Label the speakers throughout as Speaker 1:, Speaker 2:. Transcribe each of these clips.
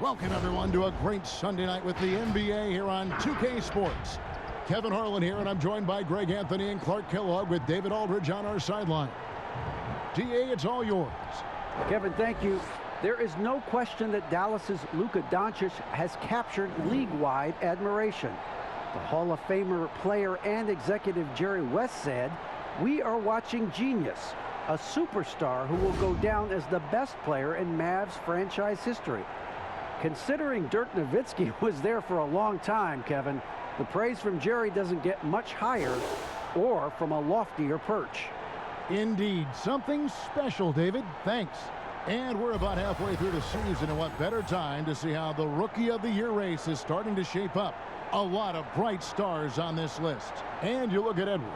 Speaker 1: Welcome, everyone, to a great Sunday night with the NBA here on 2K Sports. Kevin Harlan here, and I'm joined by Greg Anthony and Clark Kellogg with David Aldridge on our sideline. DA, it's all yours.
Speaker 2: Kevin, thank you. There is no question that Dallas's Luka Doncic has captured league-wide admiration. The Hall of Famer player and executive Jerry West said, "We are watching genius, a superstar who will go down as the best player in Mavs franchise history." Considering Dirk Nowitzki was there for a long time, Kevin, the praise from Jerry doesn't get much higher or from a loftier perch.
Speaker 1: Indeed, something special, David. Thanks. And we're about halfway through the season, and what better time to see how the Rookie of the Year race is starting to shape up. A lot of bright stars on this list. And you look at Edwards.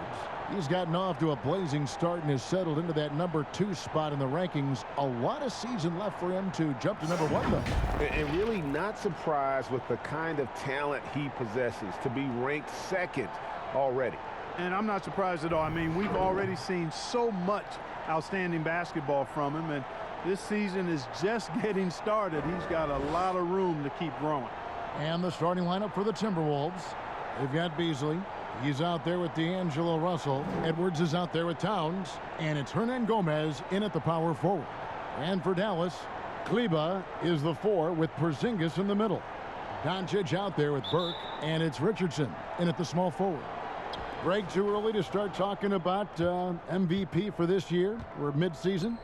Speaker 1: He's gotten off to a blazing start and has settled into that #2 spot in the rankings. A lot of season left for him to jump to #1, though.
Speaker 3: And really not surprised with the kind of talent he possesses to be ranked second already.
Speaker 4: And I'm not surprised at all. I mean, we've already seen so much outstanding basketball from him, and this season is just getting started. He's got a lot of room to keep growing.
Speaker 1: And the starting lineup for the Timberwolves. They've got Beasley. He's out there with D'Angelo Russell. Edwards is out there with Towns. And it's Hernan Gomez in at the power forward. And for Dallas, Kleba is the 4 with Porzingis in the middle. Doncic out there with Burke. And it's Richardson in at the small forward. Greg, too early to start talking about MVP for this year? We're mid-season.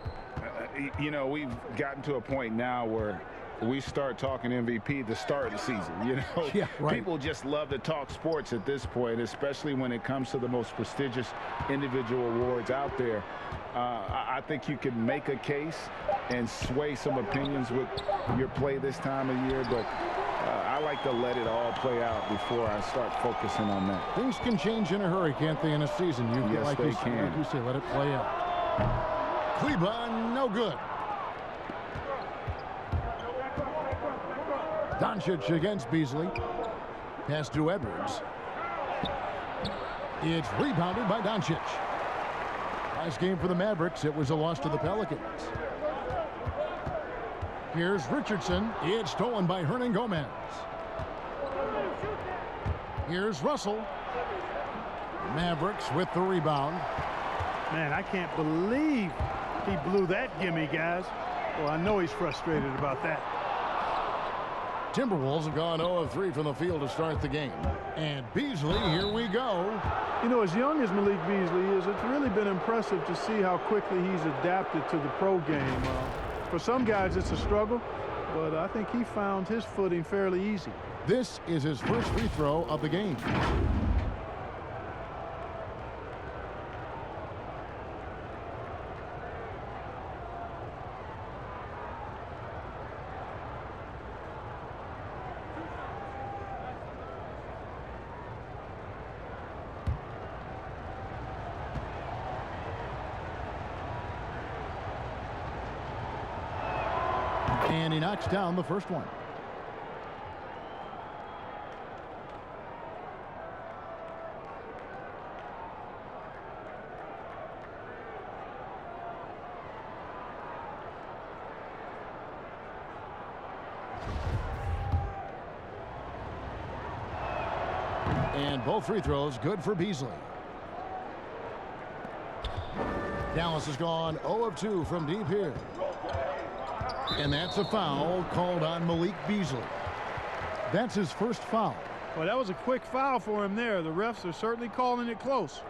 Speaker 5: You know, we've gotten to a point now where we start talking MVP the start of the season. You know,
Speaker 1: yeah, right.
Speaker 5: People just love to talk sports at this point, especially when it comes to the most prestigious individual awards out there. I think you can make a case and sway some opinions with your play this time of year, but I like to let it all play out before I start focusing on that.
Speaker 1: Things can change in a hurry, can't they, in a season? You
Speaker 5: yes,
Speaker 1: like
Speaker 5: they can.
Speaker 1: Like you say, let it play out. Kleba, no good. Doncic against Beasley. Pass to Edwards. It's rebounded by Doncic. Last game for the Mavericks, it was a loss to the Pelicans. Here's Richardson. It's stolen by Hernan Gomez. Here's Russell. Mavericks with the rebound.
Speaker 4: Man, I can't believe he blew that gimme, guys. Well, I know he's frustrated about that.
Speaker 1: Timberwolves have gone 0 of 3 from the field to start the game. And Beasley, here we go.
Speaker 4: You know, as young as Malik Beasley is, it's really been impressive to see how quickly he's adapted to the pro game. For some guys, it's a struggle, but I think he found his footing fairly easy.
Speaker 1: This is his first free throw of the game. And he knocks down the first one. And both free throws good for Beasley. Dallas has gone 0 of 2 from deep here. And that's a foul called on Malik Beasley. That's his first foul.
Speaker 4: Well, that was a quick foul for him there. The refs are certainly calling it close.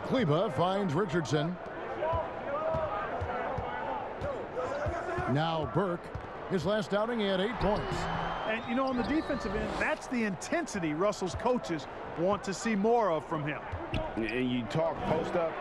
Speaker 1: Kleba finds Richardson. Now Burke. His last outing, he had 8 points.
Speaker 4: And, you know, on the defensive end, that's the intensity Russell's coaches want to see more of from him.
Speaker 5: And you talk post up,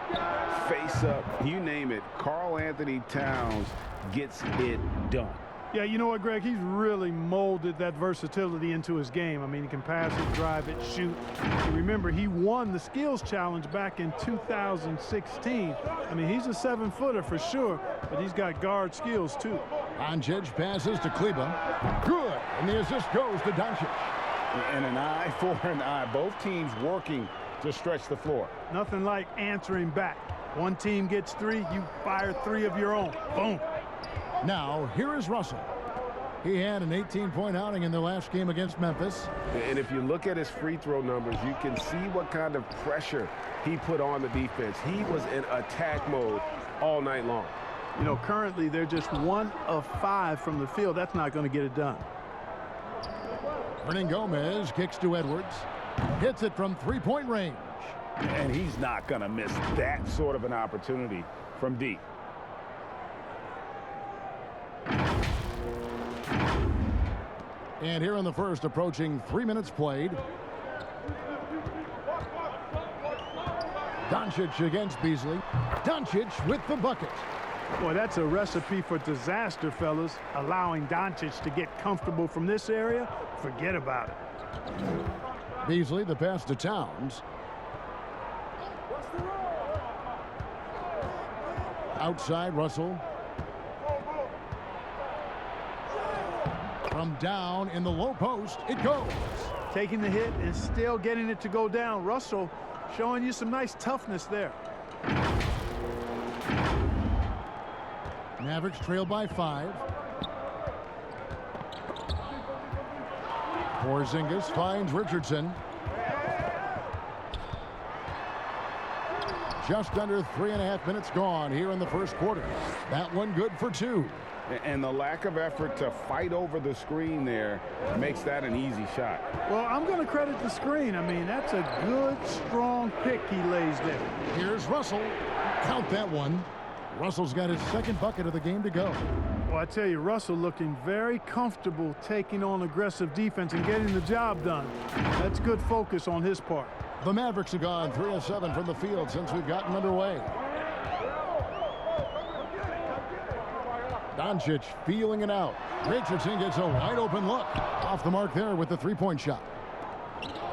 Speaker 5: face up, you name it. Karl Anthony Towns gets it done.
Speaker 4: Yeah, you know what, Greg? He's really molded that versatility into his game. I mean, he can pass it, drive it, shoot. And remember, he won the skills challenge back in 2016. I mean, he's a 7-footer for sure, but he's got guard skills too.
Speaker 1: Doncic passes to Kleba. Good. And the assist goes to Doncic.
Speaker 5: And an eye for an eye. Both teams working to stretch the floor.
Speaker 4: Nothing like answering back. One team gets 3, you fire 3 of your own. Boom.
Speaker 1: Now, here is Russell. He had an 18-point outing in the last game against Memphis.
Speaker 3: And if you look at his free throw numbers, you can see what kind of pressure he put on the defense. He was in attack mode all night long.
Speaker 4: You know, currently they're just 1 of 5 from the field. That's not going to get it done.
Speaker 1: Gomez kicks to Edwards. Hits it from three-point range.
Speaker 5: And he's not going to miss that sort of an opportunity from deep.
Speaker 1: And here in the first, approaching 3 minutes played. Doncic against Beasley. Doncic with the bucket.
Speaker 4: Boy, that's a recipe for disaster, fellas. Allowing Doncic to get comfortable from this area, forget about it.
Speaker 1: Beasley, the pass to Towns. Outside, Russell. From down in the low post, it goes.
Speaker 4: Taking the hit and still getting it to go down. Russell showing you some nice toughness there.
Speaker 1: Mavericks trail by 5. Porzingis finds Richardson. Just under 3.5 minutes gone here in the first quarter. That one good for 2.
Speaker 5: And the lack of effort to fight over the screen there makes that an easy shot.
Speaker 4: Well, I'm going to credit the screen. I mean, that's a good, strong pick he lays there.
Speaker 1: Here's Russell. Count that one. Russell's got his second bucket of the game to go.
Speaker 4: Well, I tell you, Russell looking very comfortable taking on aggressive defense and getting the job done. That's good focus on his part.
Speaker 1: The Mavericks have gone 3 of 7 from the field since we've gotten underway. Doncic feeling it out. Richardson gets a wide open look. Off the mark there with the three-point shot.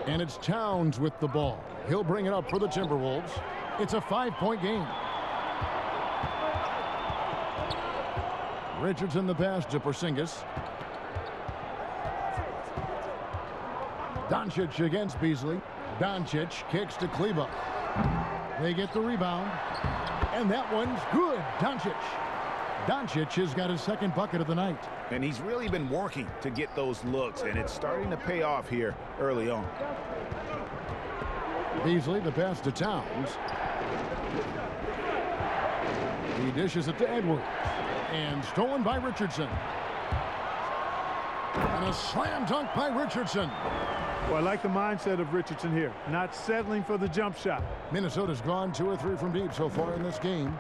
Speaker 1: And it's Towns with the ball. He'll bring it up for the Timberwolves. It's a 5-point game. Richardson the pass to Porzingis. Doncic against Beasley. Doncic kicks to Kleba. They get the rebound. And that one's good. Doncic. Doncic has got his second bucket of the night.
Speaker 5: And he's really been working to get those looks, and it's starting to pay off here early on.
Speaker 1: Beasley the pass to Towns. He dishes it to Edwards. And stolen by Richardson. And a slam dunk by Richardson.
Speaker 4: Well, I like the mindset of Richardson here. Not settling for the jump shot.
Speaker 1: Minnesota's gone 2 or 3 from deep so far in this game.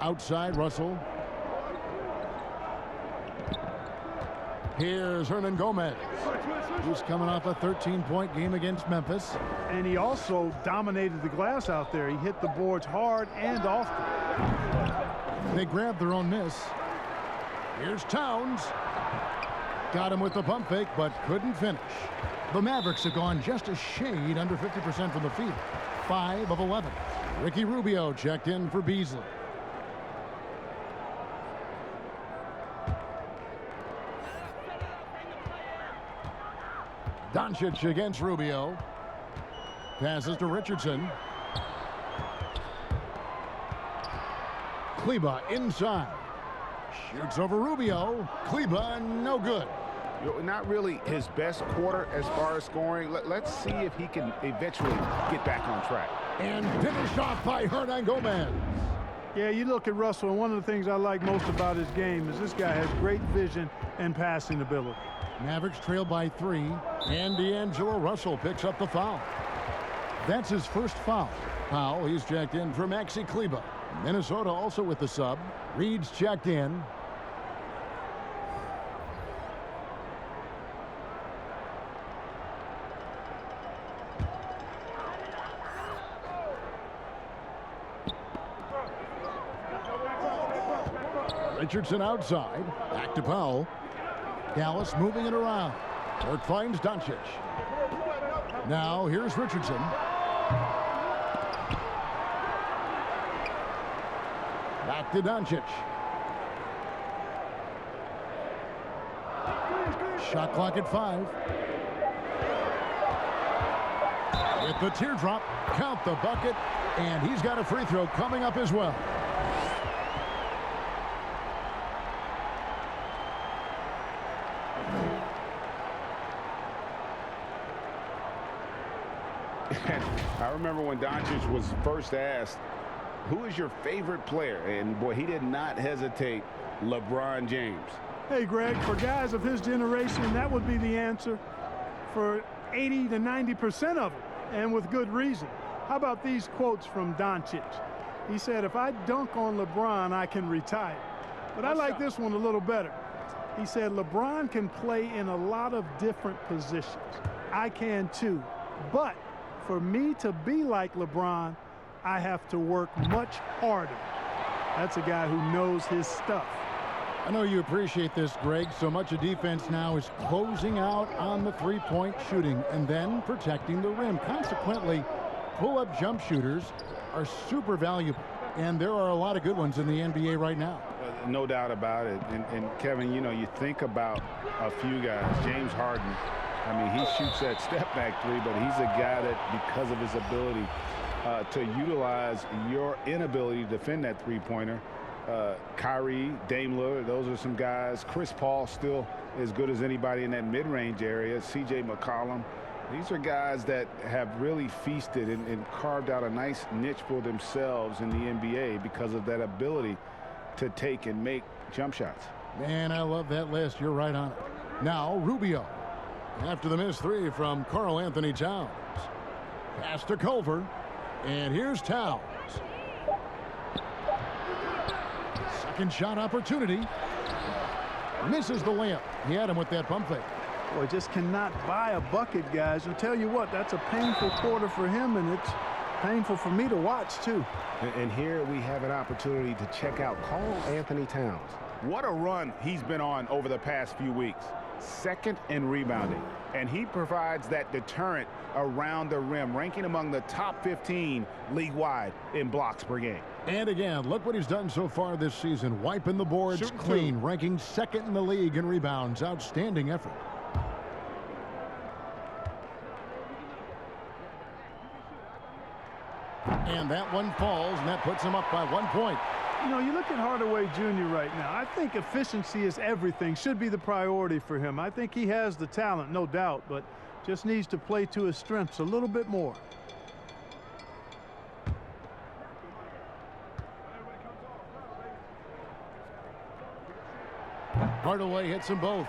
Speaker 1: Outside, Russell. Here's Gomez. He's coming off a 13-point game against Memphis.
Speaker 4: And he also dominated the glass out there. He hit the boards hard and often.
Speaker 1: They grabbed their own miss. Here's Towns. Got him with the pump fake, but couldn't finish. The Mavericks have gone just a shade under 50% from the field. 5 of 11. Ricky Rubio checked in for Beasley. Doncic against Rubio. Passes to Richardson. Kleba inside. Shoots over Rubio. Kleba, no good.
Speaker 5: Not really his best quarter as far as scoring. Let's see if he can eventually get back on track.
Speaker 1: And finished off by Gomez.
Speaker 4: Yeah, you look at Russell, and one of the things I like most about his game is this guy has great vision and passing ability.
Speaker 1: Mavericks trail by 3, and D'Angelo Russell picks up the foul. That's his first foul. Powell, he's checked in for Maxi Kleba. Minnesota also with the sub. Reed's checked in. Richardson outside. Back to Powell. Dallas moving it around. Burke finds Doncic. Now here's Richardson. Back to Doncic. Shot clock at 5. With the teardrop, count the bucket, and he's got a free throw coming up as well.
Speaker 5: I remember when Doncic was first asked, who is your favorite player? And boy, he did not hesitate. LeBron James.
Speaker 4: Hey, Greg, for guys of his generation, that would be the answer for 80 to 90% of them, and with good reason. How about these quotes from Doncic? He said, if I dunk on LeBron, I can retire. But I like this one a little better. He said, LeBron can play in a lot of different positions. I can too. But for me to be like LeBron, I have to work much harder. That's a guy who knows his stuff.
Speaker 1: I know you appreciate this, Greg. So much of defense now is closing out on the three-point shooting and then protecting the rim. Consequently, pull-up jump shooters are super valuable, and there are a lot of good ones in the NBA right now.
Speaker 5: No doubt about it. And Kevin, you know, you think about a few guys. James Harden, I mean, he shoots that step-back three, but he's a guy that, because of his ability to utilize your inability to defend that three-pointer, Kyrie, Dame Lillard, those are some guys. Chris Paul still as good as anybody in that mid-range area. C.J. McCollum. These are guys that have really feasted and carved out a nice niche for themselves in the NBA because of that ability to take and make jump shots.
Speaker 1: Man, I love that list. You're right on it. Now, Rubio. After the missed three from Karl Anthony Towns. Pass to Culver. And here's Towns. Second shot opportunity. Misses the layup. He had him with that pump fake.
Speaker 4: Boy, just cannot buy a bucket, guys. I'll tell you what, that's a painful quarter for him, and it's painful for me to watch, too.
Speaker 3: And here we have an opportunity to check out Karl Anthony Towns.
Speaker 5: What a run he's been on over the past few weeks. Second in rebounding. And he provides that deterrent around the rim, ranking among the top 15 league-wide in blocks per game.
Speaker 1: And again, look what he's done so far this season. Wiping the boards
Speaker 5: Shooting
Speaker 1: clean, ranking second in the league in rebounds. Outstanding effort. And that one falls, and that puts him up by 1 point.
Speaker 4: You know, you look at Hardaway Jr. right now. I think efficiency is everything, should be the priority for him. I think he has the talent, no doubt, but just needs to play to his strengths a little bit more.
Speaker 1: Hardaway hits them both.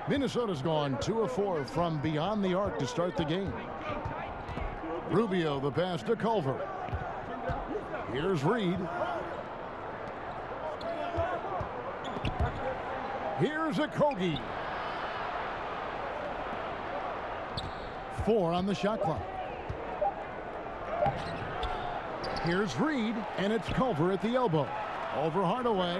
Speaker 1: Minnesota's gone 2 of 4 from beyond the arc to start the game. Rubio, the pass to Culver. Here's Reed. Here's Okogie. 4 on the shot clock. Here's Reed, and it's Culver at the elbow. Over Hardaway.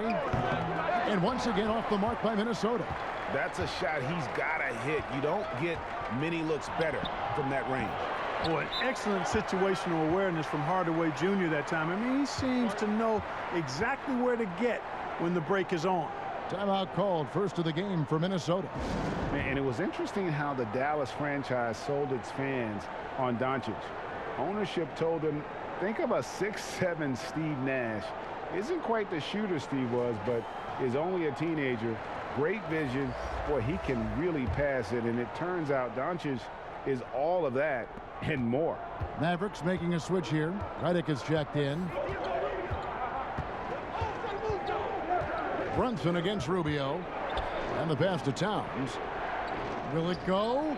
Speaker 1: And once again off the mark by Minnesota.
Speaker 5: That's a shot he's got to hit. You don't get many looks better from that range.
Speaker 4: Boy, excellent situational awareness from Hardaway Jr. that time. I mean, he seems to know exactly where to get when the break is on.
Speaker 1: Timeout called, first of the game for Minnesota.
Speaker 5: And it was interesting how the Dallas franchise sold its fans on Doncic. Ownership told them, think of a 6'7" Steve Nash. Isn't quite the shooter Steve was, but is only a teenager. Great vision. Boy, he can really pass it. And it turns out Doncic is all of that and more.
Speaker 1: Mavericks making a switch here. Redick is checked in. Brunson against Rubio. And the pass to Towns. Will it go?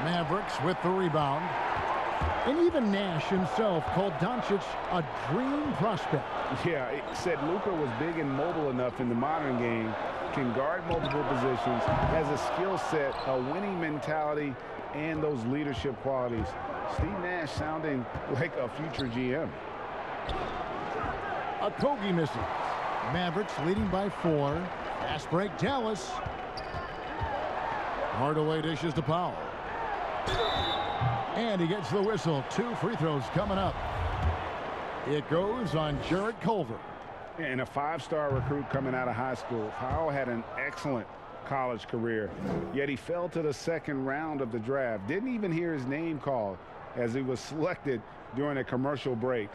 Speaker 1: Mavericks with the rebound. And even Nash himself called Doncic a dream prospect.
Speaker 5: Yeah, it said Luka was big and mobile enough in the modern game, can guard multiple positions, has a skill set, a winning mentality, and those leadership qualities. Steve Nash sounding like a future GM.
Speaker 1: Okogie misses. Mavericks leading by 4. Fast break, Dallas. Hardaway dishes to Powell. And he gets the whistle. 2 free throws coming up. It goes on Jarrett Culver.
Speaker 5: And a 5-star recruit coming out of high school. Powell had an excellent college career, yet he fell to the 2nd round of the draft. Didn't even hear his name called as he was selected during a commercial break.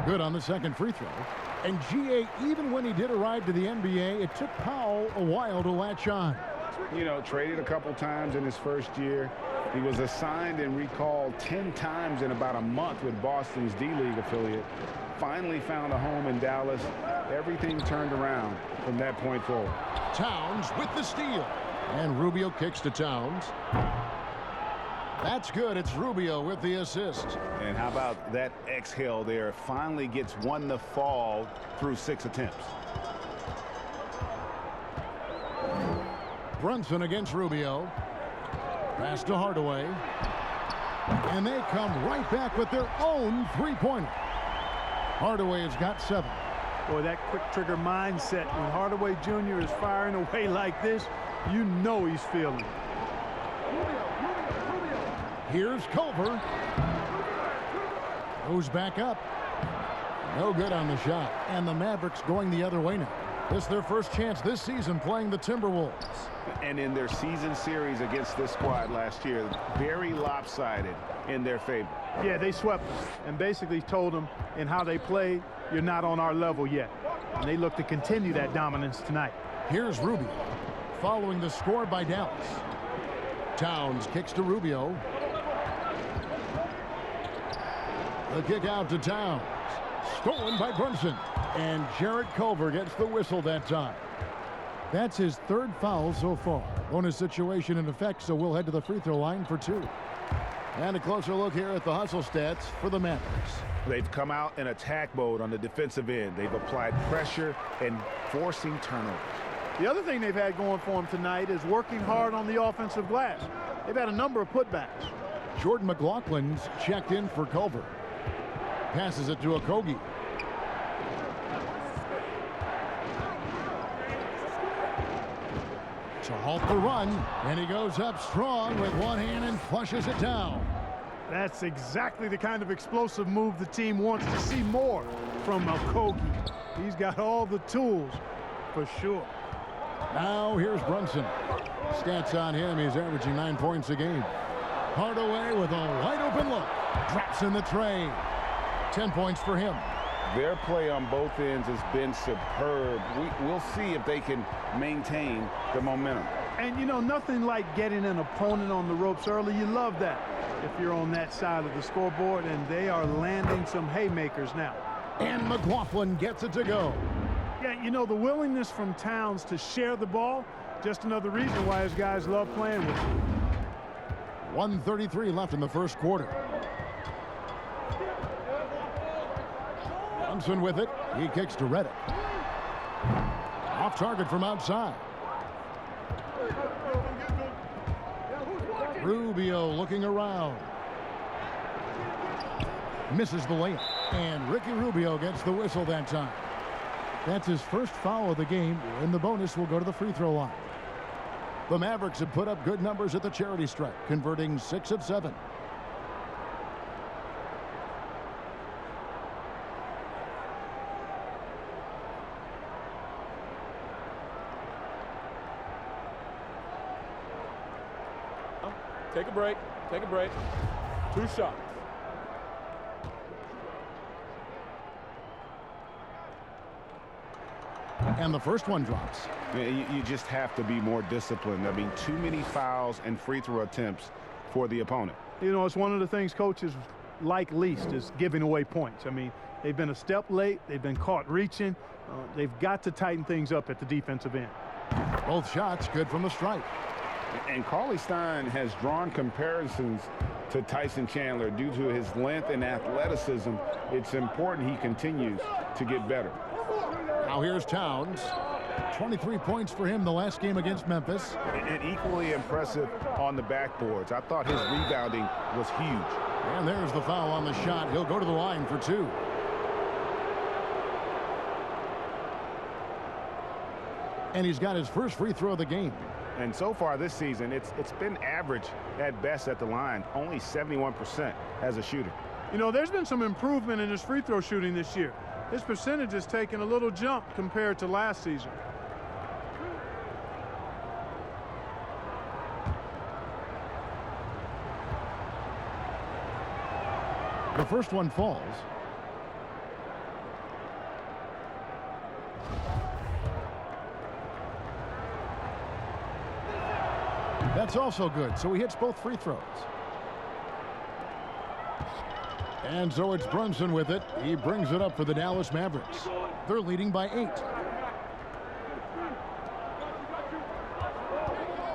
Speaker 1: Good on the 2nd free throw. And GA, even when he did arrive to the NBA, it took Powell a while to latch on.
Speaker 5: You know, traded a couple times in his first year. He was assigned and recalled 10 times in about a month with Boston's D-League affiliate. Finally found a home in Dallas. Everything turned around from that point forward.
Speaker 1: Towns with the steal. And Rubio kicks to Towns. That's good. It's Rubio with the assist.
Speaker 5: And how about that exhale there? Finally gets one to fall through 6 attempts.
Speaker 1: Brunson against Rubio. Pass to Hardaway. And they come right back with their own 3-pointer. Hardaway has got 7.
Speaker 4: Boy, that quick trigger mindset when Hardaway Jr. is firing away like this, you know he's feeling it.
Speaker 1: Here's Culver. Goes back up. No good on the shot. And the Mavericks going the other way now. This is their first chance this season playing the Timberwolves.
Speaker 5: And in their season series against this squad last year, very lopsided in their favor.
Speaker 4: Yeah, they swept them and basically told them in how they play, you're not on our level yet. And they look to continue that dominance tonight.
Speaker 1: Here's Rubio. Following the score by Dallas. Towns kicks to Rubio. The kick out to Towns. Stolen by Brunson. And Jarrett Culver gets the whistle that time. That's his 3rd foul so far. Bonus situation in effect, so we'll head to the free throw line for 2. And a closer look here at the hustle stats for the Mavericks.
Speaker 5: They've come out in attack mode on the defensive end. They've applied pressure and forcing turnovers.
Speaker 4: The other thing they've had going for them tonight is working hard on the offensive glass. They've had a number of putbacks.
Speaker 1: Jordan McLaughlin's checked in for Culver. Passes it to Okogie. To halt the run, and he goes up strong with one hand and flushes it down.
Speaker 4: That's exactly the kind of explosive move the team wants to see more from Okogie. He's got all the tools for sure.
Speaker 1: Now here's Brunson. Stats on him, he's averaging 9 points a game. Hardaway with a wide open look. Drops in the tray. 10 points for him.
Speaker 5: Their play on both ends has been superb. We'll see if they can maintain the momentum.
Speaker 4: And, you know, nothing like getting an opponent on the ropes early. You love that if you're on that side of the scoreboard, and they are landing some haymakers now.
Speaker 1: And McLaughlin gets it to go.
Speaker 4: Yeah, you know, the willingness from Towns to share the ball, just another reason why his guys love playing with him.
Speaker 1: 1:33 left in the first quarter. Brunson with it. He kicks to Reddick. Off target from outside. Rubio looking around. Misses the layup. And Ricky Rubio gets the whistle that time. That's his first foul of the game, and the bonus will go to the free throw line. The Mavericks have put up good numbers at the charity stripe, converting 6 of 7.
Speaker 6: Take a break. Take a break. 2 shots.
Speaker 1: And the first one drops.
Speaker 5: You just have to be more disciplined. I mean, too many fouls and free throw attempts for the opponent.
Speaker 4: You know, it's one of the things coaches like least is giving away points. I mean, they've been a step late. They've been caught reaching. They've got to tighten things up at the defensive end.
Speaker 1: Both shots good from the stripe.
Speaker 5: And Cauley-Stein has drawn comparisons to Tyson Chandler due to his length and athleticism. It's important he continues to get better.
Speaker 1: Now here's Towns. 23 points for him the last game against Memphis.
Speaker 5: And equally impressive on the backboards. I thought his rebounding was huge.
Speaker 1: And there's the foul on the shot. He'll go to the line for 2. And he's got his first free throw of the game.
Speaker 5: And so far this season, it's been average at best at the line. Only 71% as a shooter.
Speaker 4: You know, there's been some improvement in his free throw shooting this year. His percentage has taken a little jump compared to last season.
Speaker 1: The first one falls. That's also good, so he hits both free throws. And so it's Brunson with it. He brings it up for the Dallas Mavericks. They're leading by 8.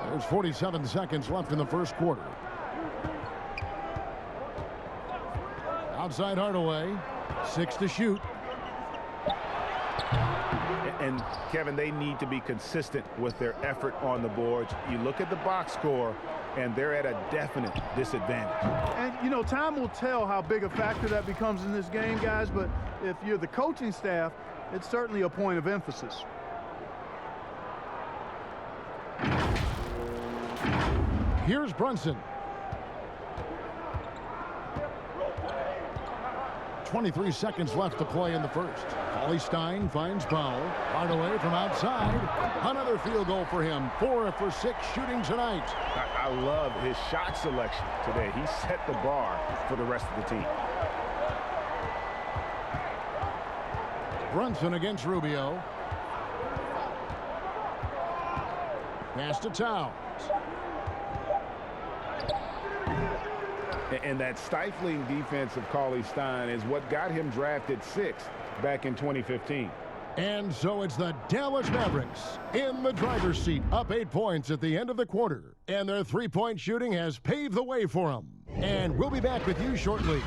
Speaker 1: There's 47 seconds left in the first quarter. Outside Hardaway. 6 to shoot.
Speaker 5: And Kevin, they need to be consistent with their effort on the boards. You look at the box score, and they're at a definite disadvantage.
Speaker 4: And, you know, time will tell how big a factor that becomes in this game, guys, but if you're the coaching staff, it's certainly a point of emphasis.
Speaker 1: Here's Brunson. 23 seconds left to play in the first. Stein finds Powell. Hardaway from outside. Another field goal for him. 4 for 6 shooting tonight.
Speaker 5: I love his shot selection today. He set the bar for the rest of the team.
Speaker 1: Brunson against Rubio. Pass to Towns.
Speaker 5: And that stifling defense of Stein is what got him drafted 6th back in 2015.
Speaker 1: And so it's the Dallas Mavericks in the driver's seat, up 8 points at the end of the quarter. And their three-point shooting has paved the way for them. And we'll be back with you shortly.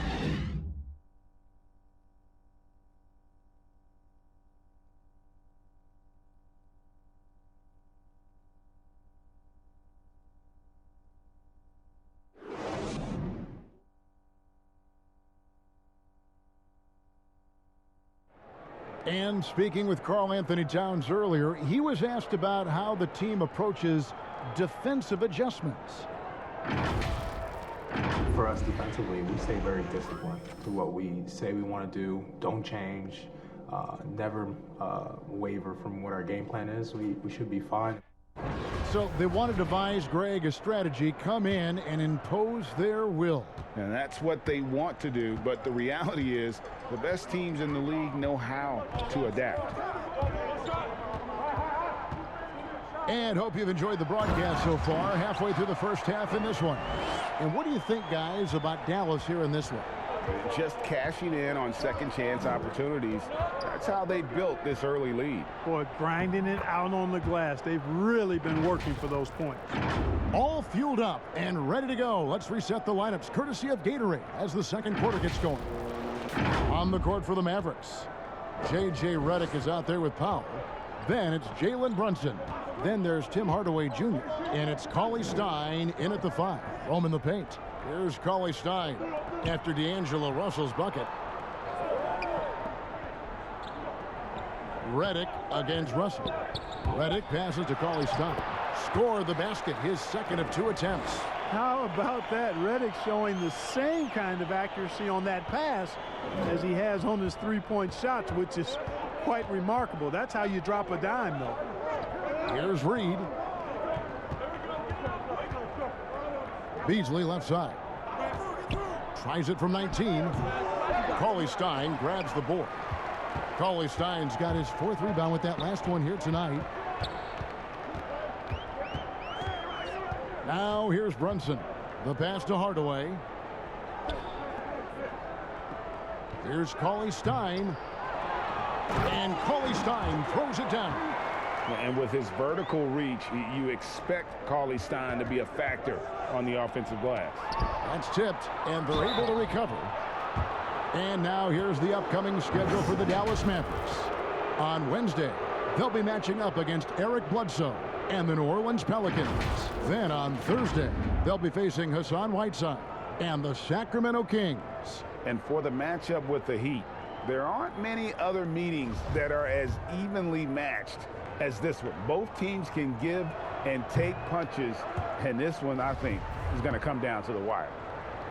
Speaker 1: And speaking with Karl Anthony Towns earlier, he was asked about how the team approaches defensive adjustments.
Speaker 7: For us defensively, we stay very disciplined to what we say we want to do. Don't change, never waver from what our game plan is. We should be fine.
Speaker 1: So they want to devise, Greg, a strategy, come in and impose their will.
Speaker 5: And that's what they want to do, but the reality is the best teams in the league know how to adapt.
Speaker 1: And hope you've enjoyed the broadcast so far, halfway through the first half in this one. And what do you think, guys, about Dallas here in this one?
Speaker 5: Just cashing in on second chance opportunities. That's how they built this early lead.
Speaker 4: Boy, grinding it out on the glass. They've really been working for those points.
Speaker 1: All fueled up and ready to go. Let's reset the lineups courtesy of Gatorade as the second quarter gets going. On the court for the Mavericks, J.J. Redick is out there with Powell. Then it's Jalen Brunson. Then there's Tim Hardaway Jr. And it's Stein in at the 5. Home in the paint. Here's Stein after D'Angelo Russell's bucket. Redick against Russell. Redick passes to Stein. Scored the basket, his second of 2 attempts.
Speaker 4: How about that? Redick showing the same kind of accuracy on that pass as he has on his three-point shots, which is quite remarkable. That's how you drop a dime, though.
Speaker 1: Here's Reed. Beasley left side. Tries it from 19. Stein grabs the board. Stein's got his 4th rebound with that last one here tonight. Now here's Brunson. The pass to Hardaway. Here's Stein. And Stein throws it down.
Speaker 5: And with his vertical reach, you expect Stein to be a factor on the offensive glass.
Speaker 1: That's tipped, and they're able to recover. And now here's the upcoming schedule for the Dallas Mavericks. On Wednesday, they'll be matching up against Eric Bledsoe and the New Orleans Pelicans. Then on Thursday, they'll be facing Hassan Whiteside and the Sacramento Kings.
Speaker 5: And for the matchup with the Heat, there aren't many other meetings that are as evenly matched as this one. Both teams can give and take punches, and this one, I think, is going to come down to the wire.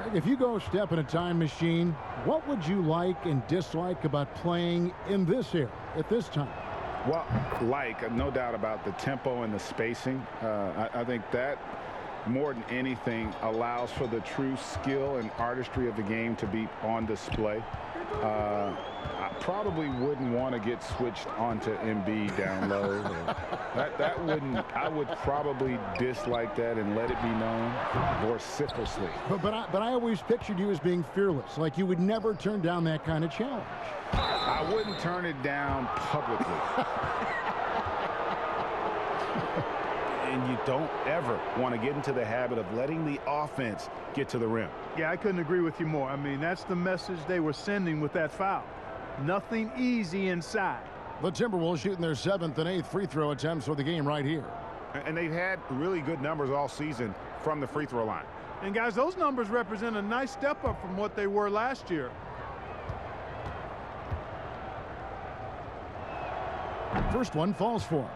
Speaker 1: Greg, if you go step in a time machine, what would you like and dislike about playing in this era at this time?
Speaker 5: Well, no doubt about the tempo and the spacing. I think that, more than anything, allows for the true skill and artistry of the game to be on display. I probably wouldn't want to get switched onto Embiid down low. I would probably dislike that and let it be known vociferously.
Speaker 1: But I always pictured you as being fearless, like you would never turn down that kind of challenge.
Speaker 5: I wouldn't turn it down publicly. And you don't ever want to get into the habit of letting the offense get to the rim.
Speaker 4: Yeah, I couldn't agree with you more. I mean, that's the message they were sending with that foul. Nothing easy inside.
Speaker 1: The Timberwolves shooting their 7th and 8th free throw attempts for the game right here.
Speaker 3: And they've had really good numbers all season from the free throw line.
Speaker 4: And guys, those numbers represent a nice step up from what they were last year.
Speaker 1: First one falls for him.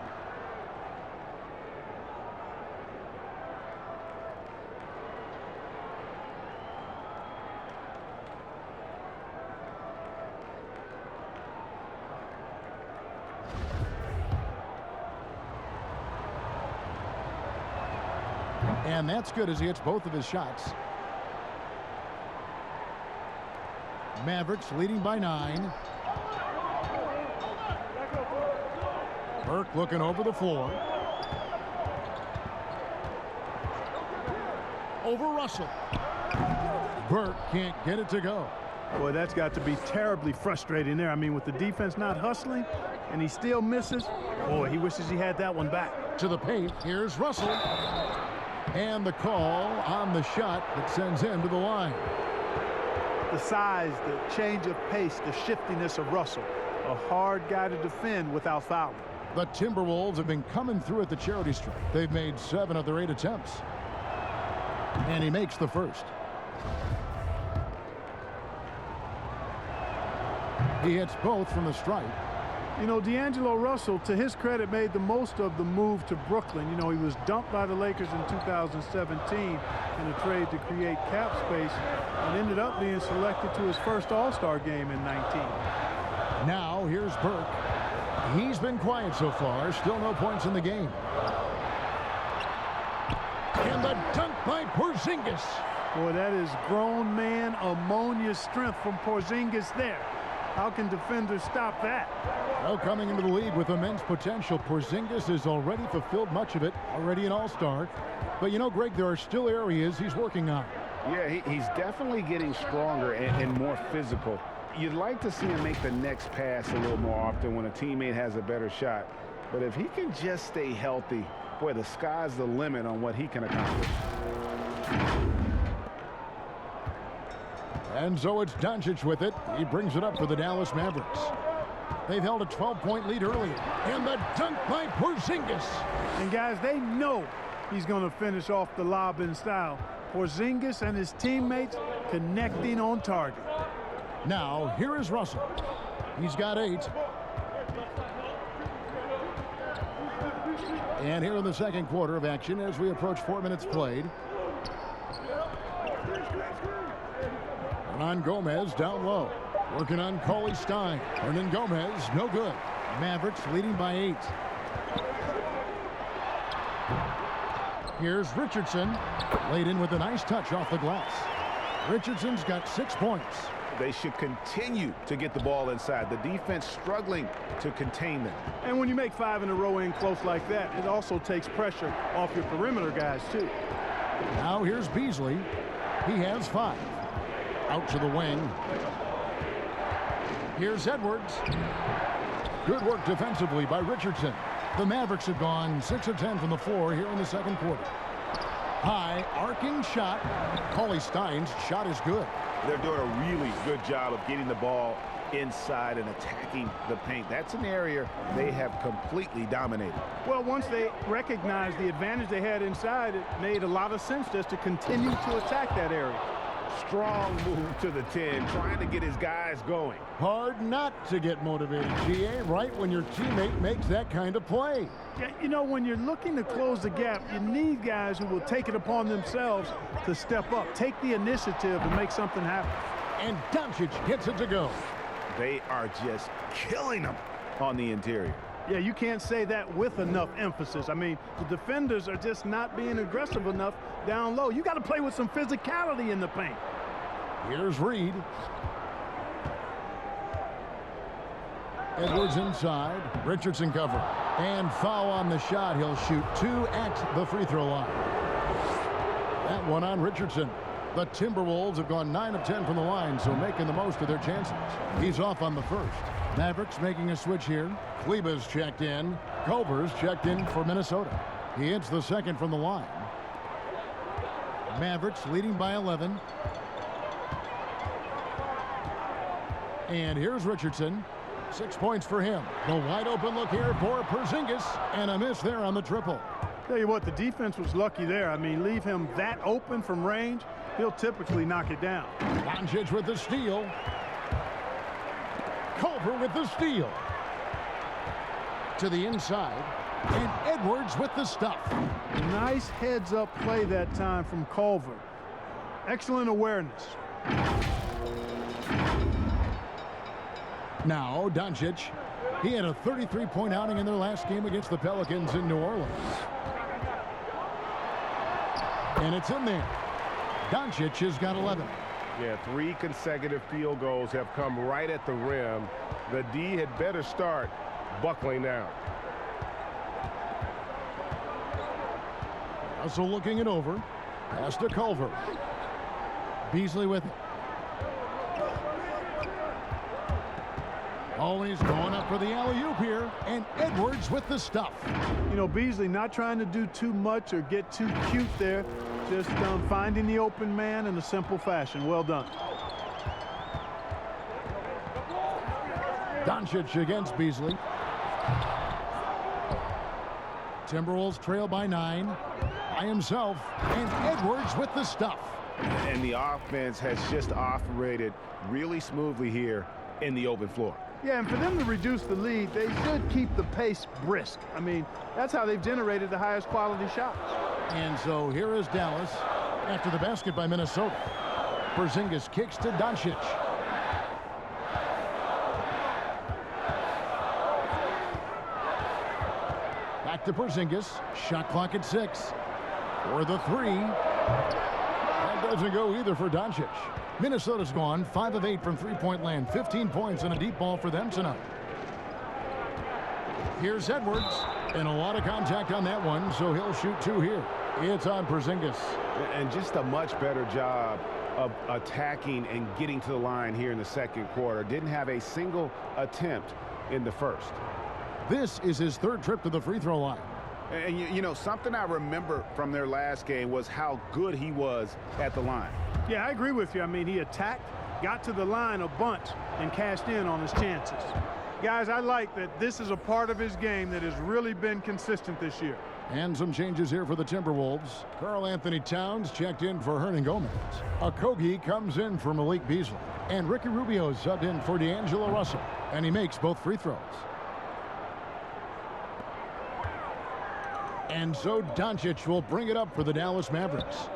Speaker 1: And that's good as he hits both of his shots. Mavericks leading by 9. Burke looking over the floor. Over Russell. Burke can't get it to go.
Speaker 4: Boy, that's got to be terribly frustrating there. I mean, with the defense not hustling and he still misses, boy, he wishes he had that one back.
Speaker 1: To the paint, here's Russell. And the call on the shot that sends him to the line.
Speaker 4: The size, the change of pace, the shiftiness of Russell. A hard guy to defend without fouling.
Speaker 1: The Timberwolves have been coming through at the charity stripe. They've made 7 of their 8 attempts. And he makes the first. He hits both from the stripe.
Speaker 4: You know, D'Angelo Russell, to his credit, made the most of the move to Brooklyn. You know, he was dumped by the Lakers in 2017 in a trade to create cap space and ended up being selected to his first All-Star game in 19.
Speaker 1: Now, here's Burke. He's been quiet so far. Still no points in the game. And the dunk by Porzingis.
Speaker 4: Boy, that is grown man ammonia strength from Porzingis there. How can defenders stop that?
Speaker 1: Well, coming into the league with immense potential, Porzingis has already fulfilled much of it, already an all-star. But, you know, Greg, there are still areas he's working on.
Speaker 5: Yeah, he's definitely getting stronger and more physical. You'd like to see him make the next pass a little more often when a teammate has a better shot. But if he can just stay healthy, boy, the sky's the limit on what he can accomplish.
Speaker 1: And so it's Doncic with it. He brings it up for the Dallas Mavericks. They've held a 12-point lead earlier. And the dunk by Porzingis.
Speaker 4: And, guys, they know he's going to finish off the lob in style. Porzingis and his teammates connecting on target.
Speaker 1: Now, here is Russell. He's got 8. And here in the second quarter of action as we approach 4 minutes played. On Gomez down low. Working on Cauley Stein. Hernan Gomez, no good. Mavericks leading by 8. Here's Richardson. Laid in with a nice touch off the glass. Richardson's got 6 points.
Speaker 3: They should continue to get the ball inside. The defense struggling to contain them.
Speaker 4: And when you make 5 in a row in close like that, it also takes pressure off your perimeter guys, too.
Speaker 1: Now here's Beasley. He has 5. Out to the wing. Here's Edwards. Good work defensively by Richardson. The Mavericks have gone 6 of 10 from the floor here in the second quarter. High arcing shot. Cauley Stein's shot is good.
Speaker 3: They're doing a really good job of getting the ball
Speaker 5: inside and attacking the paint. That's an area they have completely dominated.
Speaker 4: Well, once they recognized the advantage they had inside, it made a lot of sense just to continue to attack that area.
Speaker 3: Strong move to the 10, trying to get his guys going.
Speaker 1: Hard not to get motivated, GA, right when your teammate makes that kind of play.
Speaker 4: Yeah, you know, when you're looking to close the gap, you need guys who will take it upon themselves to step up, take the initiative and make something happen.
Speaker 1: And Doncic gets it to go.
Speaker 3: They are just killing them on the interior.
Speaker 4: Yeah, you can't say that with enough emphasis. I mean, the defenders are just not being aggressive enough down low. You got to play with some physicality in the paint.
Speaker 1: Here's Reed. Edwards inside. Richardson cover. And foul on the shot. He'll shoot 2 at the free throw line. That one on Richardson. The Timberwolves have gone 9 of 10 from the line, so making the most of their chances. He's off on the first. Mavericks making a switch here. Kleber's checked in. Culver's checked in for Minnesota. He hits the second from the line. Mavericks leading by 11. And here's Richardson. 6 points for him. The wide open look here for Porzingis. And a miss there on the triple.
Speaker 4: Tell you what, the defense was lucky there. I mean, leave him that open from range, he'll typically knock it down.
Speaker 1: Doncic with the steal. Culver with the steal. To the inside. And Edwards with the stuff.
Speaker 4: Nice heads-up play that time from Culver. Excellent awareness.
Speaker 1: Now, Doncic. He had a 33-point outing in their last game against the Pelicans in New Orleans. And it's in there. Doncic has got 11.
Speaker 3: Yeah, 3 consecutive field goals have come right at the rim. The D had better start buckling down.
Speaker 1: Russell looking it over. Pass to Culver. Beasley with it. Always going up for the alley-oop here. And Edwards with the stuff.
Speaker 4: You know, Beasley not trying to do too much or get too cute there. Just finding the open man in a simple fashion. Well done.
Speaker 1: Doncic against Beasley. Timberwolves trail by 9. By himself. And Edwards with the stuff.
Speaker 3: And the offense has just operated really smoothly here in the open floor.
Speaker 4: Yeah, and for them to reduce the lead, they should keep the pace brisk. I mean, that's how they've generated the highest quality shots.
Speaker 1: And so here is Dallas after the basket by Minnesota. Porzingis kicks to Doncic. Back to Porzingis. Shot clock at 6. For the 3. That doesn't go either for Doncic. Minnesota's gone 5 of 8 from three-point land. 15 points and a deep ball for them tonight. Here's Edwards. And a lot of contact on that one, so he'll shoot 2 here. It's on Porzingis.
Speaker 3: And just a much better job of attacking and getting to the line here in the second quarter. Didn't have a single attempt in the first.
Speaker 1: This is his 3rd trip to the free throw line.
Speaker 3: And you know, something I remember from their last game was how good he was at the line.
Speaker 4: Yeah, I agree with you. I mean, he attacked, got to the line a bunch, and cashed in on his chances. Guys, I like that this is a part of his game that has really been consistent this year.
Speaker 1: And some changes here for the Timberwolves. Karl Anthony Towns checked in for Hernan Gomez. Okogie comes in for Malik Beasley. And Ricky Rubio subbed in for D'Angelo Russell. And he makes both free throws. And so Doncic will bring it up for the Dallas Mavericks.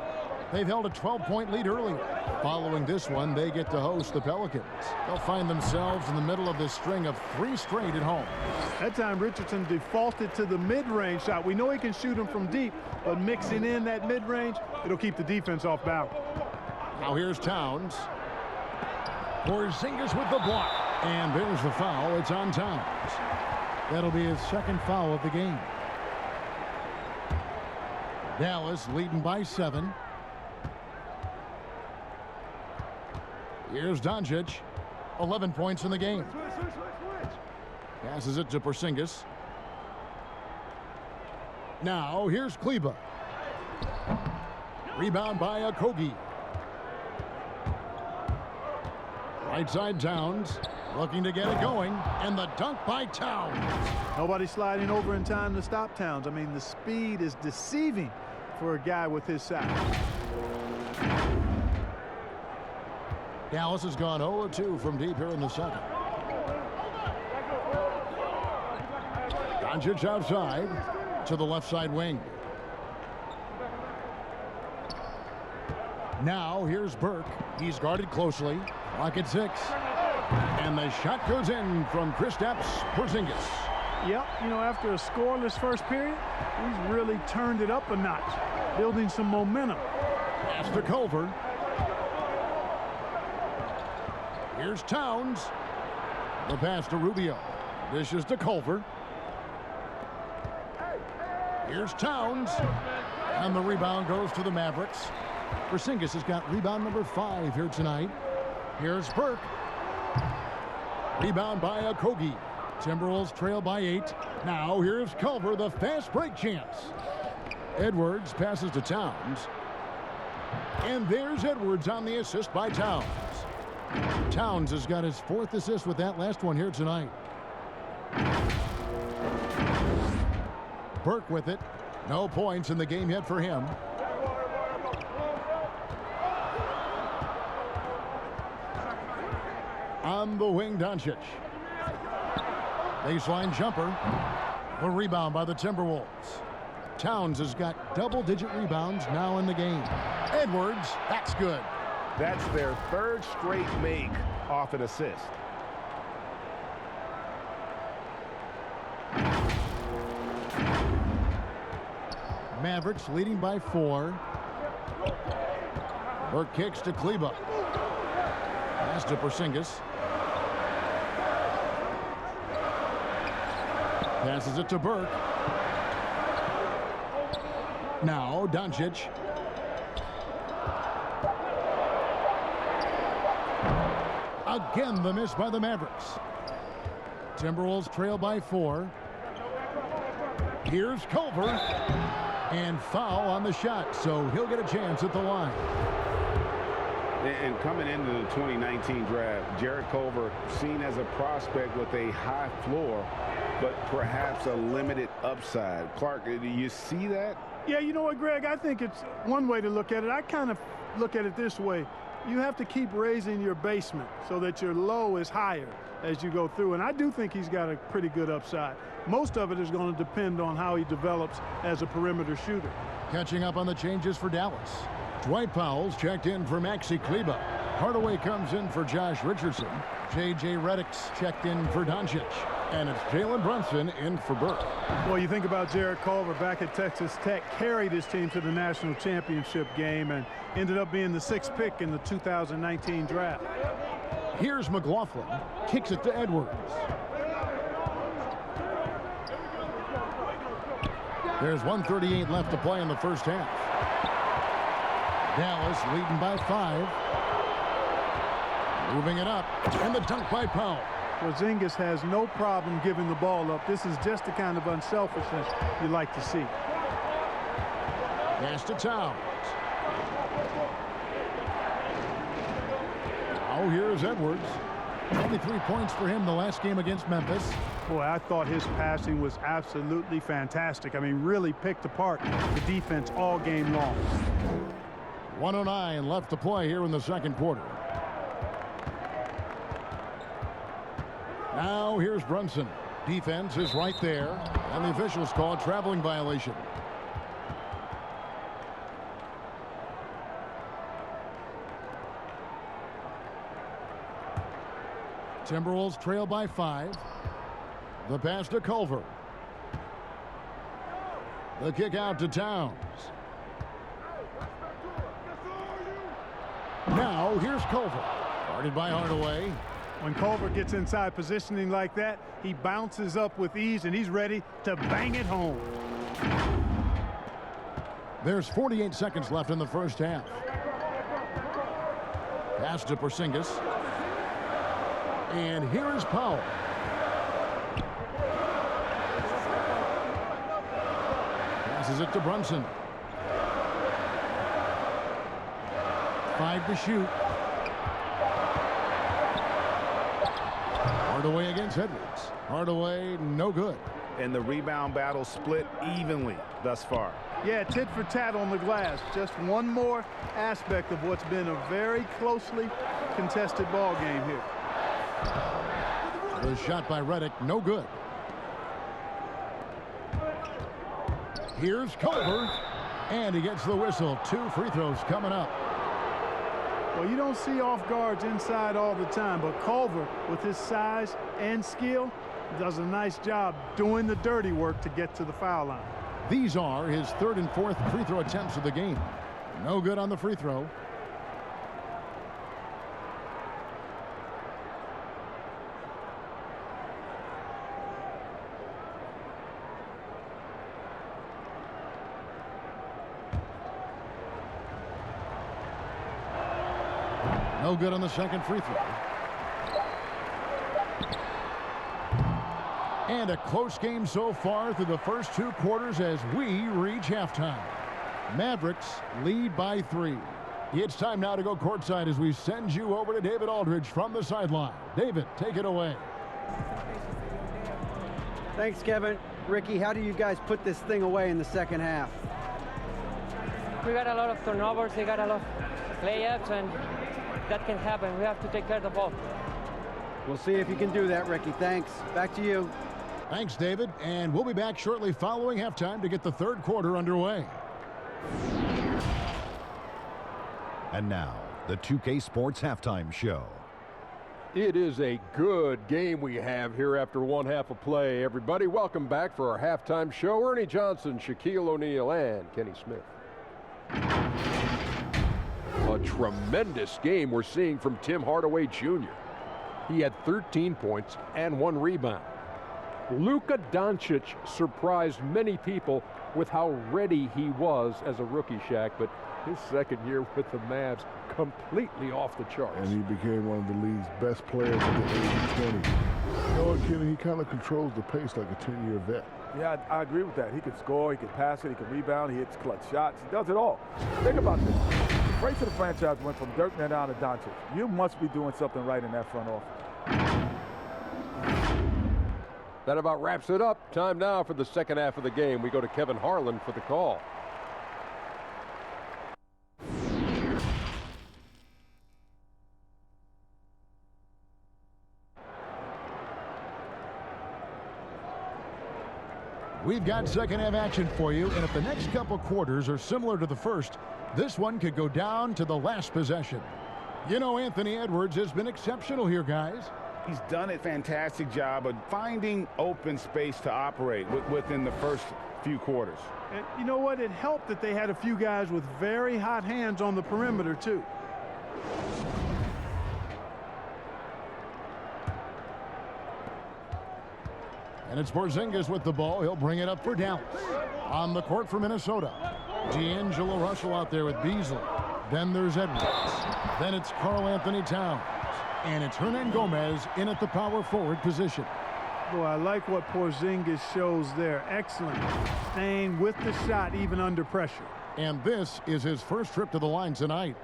Speaker 1: They've held a 12-point lead earlier. Following this one, they get to host the Pelicans. They'll find themselves in the middle of this string of 3 straight at home.
Speaker 4: That time, Richardson defaulted to the mid-range shot. We know he can shoot them from deep, but mixing in that mid-range, it'll keep the defense off balance.
Speaker 1: Now here's Towns. Porzingis with the block. And there's the foul. It's on Towns. That'll be his 2nd foul of the game. Dallas leading by 7. Here's Doncic. 11 points in the game. Passes it to Porzingis. Now here's Kleber. Rebound by Okogie. Right side Towns looking to get it going, and the dunk by Towns.
Speaker 4: Nobody sliding over in time to stop Towns. I mean, the speed is deceiving for a guy with his size.
Speaker 1: Dallas has gone 0-2 from deep here in the second. Doncic outside to the left side wing. Now here's Burke. He's guarded closely. Clock at 6. And the shot goes in from Kristaps Porzingis.
Speaker 4: Yep, you know, after a scoreless first period, he's really turned it up a notch, building some momentum.
Speaker 1: Pass to Culver. Here's Towns. The pass to Rubio. Dishes to Culver. Here's Towns. And the rebound goes to the Mavericks. Porzingis has got rebound number 5 here tonight. Here's Burke. Rebound by Okogie. Timberwolves trail by 8. Now here's Culver, the fast break chance. Edwards passes to Towns. And there's Edwards on the assist by Towns. Towns has got his 4th assist with that last one here tonight. Burke with it. No points in the game yet for him. On the wing, Doncic. Baseline jumper. The rebound by the Timberwolves. Towns has got double-digit rebounds now in the game. Edwards, that's good.
Speaker 3: That's their 3rd straight make off an assist.
Speaker 1: Mavericks leading by 4. Burke kicks to Kleba. Pass to Porzingis. Passes it to Burke. Now Doncic. Again, the miss by the Mavericks. Timberwolves trail by 4. Here's Culver. And foul on the shot, so he'll get a chance at the line.
Speaker 3: And coming into the 2019 draft, Jarrett Culver seen as a prospect with a high floor, but perhaps a limited upside. Clark, do you see that?
Speaker 4: Yeah, you know what, Greg? I think it's one way to look at it. I kind of look at it this way. You have to keep raising your basement so that your low is higher as you go through. And I do think he's got a pretty good upside. Most of it is going to depend on how he develops as a perimeter shooter.
Speaker 1: Catching up on the changes for Dallas. Dwight Powell's checked in for Maxi Kleba. Hardaway comes in for Josh Richardson. J.J. Redick's checked in for Doncic. And it's Jalen Brunson in for Burke.
Speaker 4: Well, you think about Jarrett Culver back at Texas Tech, carried his team to the national championship game and ended up being the 6th pick in the 2019 draft.
Speaker 1: Here's McLaughlin. Kicks it to Edwards. There's 1:38 left to play in the first half. Dallas leading by 5. Moving it up. And the dunk by Powell.
Speaker 4: Porzingis has no problem giving the ball up. This is just the kind of unselfishness you like to see.
Speaker 1: Pass to Towns. Now here's Edwards. 23 points for him the last game against Memphis.
Speaker 4: Boy, I thought his passing was absolutely fantastic. I mean, really picked apart the defense all game long.
Speaker 1: 1:09 left to play here in the second quarter. Now here's Brunson. Defense is right there, and the officials call a traveling violation. Timberwolves trail by 5. The pass to Culver. The kick out to Towns. Now here's Culver. Guarded by Hardaway.
Speaker 4: When Culver gets inside positioning like that, he bounces up with ease, and he's ready to bang it home.
Speaker 1: There's 48 seconds left in the first half. Pass to Porzingis. And here is Powell. Passes it to Brunson. 5 to shoot. against Edwards. Hardaway, no good.
Speaker 3: And the rebound battle split evenly thus far.
Speaker 4: Yeah, tit for tat on the glass. Just one more aspect of what's been a very closely contested ball game here.
Speaker 1: The shot by Redick, no good. Here's Culver, and he gets the whistle. 2 free throws coming up.
Speaker 4: Well, you don't see off guards inside all the time, but Culver, with his size and skill, does a nice job doing the dirty work to get to the foul line.
Speaker 1: These are his 3rd and 4th free throw attempts of the game. No good on the free throw. No good on the 2nd free throw. And a close game so far through the first 2 quarters as we reach halftime. Mavericks lead by 3. It's time now to go courtside as we send you over to David Aldridge from the sideline. David, take it away.
Speaker 2: Thanks, Kevin. Ricky, how do you guys put this thing away in the second half?
Speaker 8: We got a lot of turnovers. They got a lot of layups, and that can happen. We have to take care of the ball.
Speaker 2: We'll see if you can do that, Ricky. Thanks. Back to you.
Speaker 1: Thanks, David. And we'll be back shortly following halftime to get the 3rd quarter underway.
Speaker 9: And now, the 2K Sports Halftime Show.
Speaker 10: It is a good game we have here after 1 half of play. Everybody, welcome back for our halftime show. Ernie Johnson, Shaquille O'Neal, and Kenny Smith. A tremendous game we're seeing from Tim Hardaway Jr. He had 13 points and 1 rebound. Luka Doncic surprised many people with how ready he was as a rookie, Shaq, but his second year with the Mavs completely off the charts.
Speaker 11: And he became one of the league's best players at the age of 20. You know what, Kenny? He kind of controls the pace like a 10-year vet.
Speaker 6: Yeah, I agree with that. He can score, he can pass it, he can rebound, he hits clutch shots. He does it all. Think about this. The face of the franchise went from Dirk down to Doncic. You must be doing something right in that front office.
Speaker 10: That about wraps it up. Time now for the second half of the game. We go to Kevin Harlan for the call.
Speaker 1: We've got second half action for you, and if the next couple quarters are similar to the first, this one could go down to the last possession. You know, Anthony Edwards has been exceptional here, guys.
Speaker 3: He's done a fantastic job of finding open space to operate within the first few quarters.
Speaker 4: And you know what? It helped that they had a few guys with very hot hands on the perimeter, too.
Speaker 1: And it's Porzingis with the ball. He'll bring it up for Dallas. On the court for Minnesota, D'Angelo Russell out there with Beasley. Then there's Edwards. Then it's Karl Anthony Towns. And it's Hernan Gomez in at the power forward position.
Speaker 4: Boy, I like what Porzingis shows there. Excellent. Staying with the shot even under pressure.
Speaker 1: And this is his first trip to the line tonight.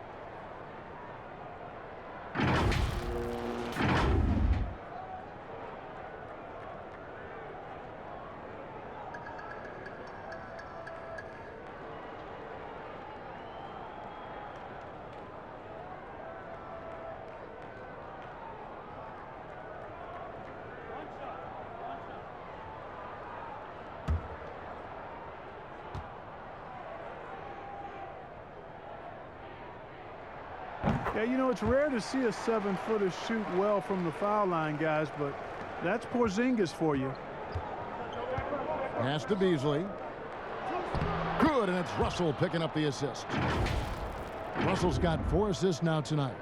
Speaker 4: Yeah, you know, it's rare to see a 7-footer shoot well from the foul line, guys, but that's Porzingis for you.
Speaker 1: Pass to Beasley. Good, and it's Russell picking up the assist. Russell's got 4 assists now tonight.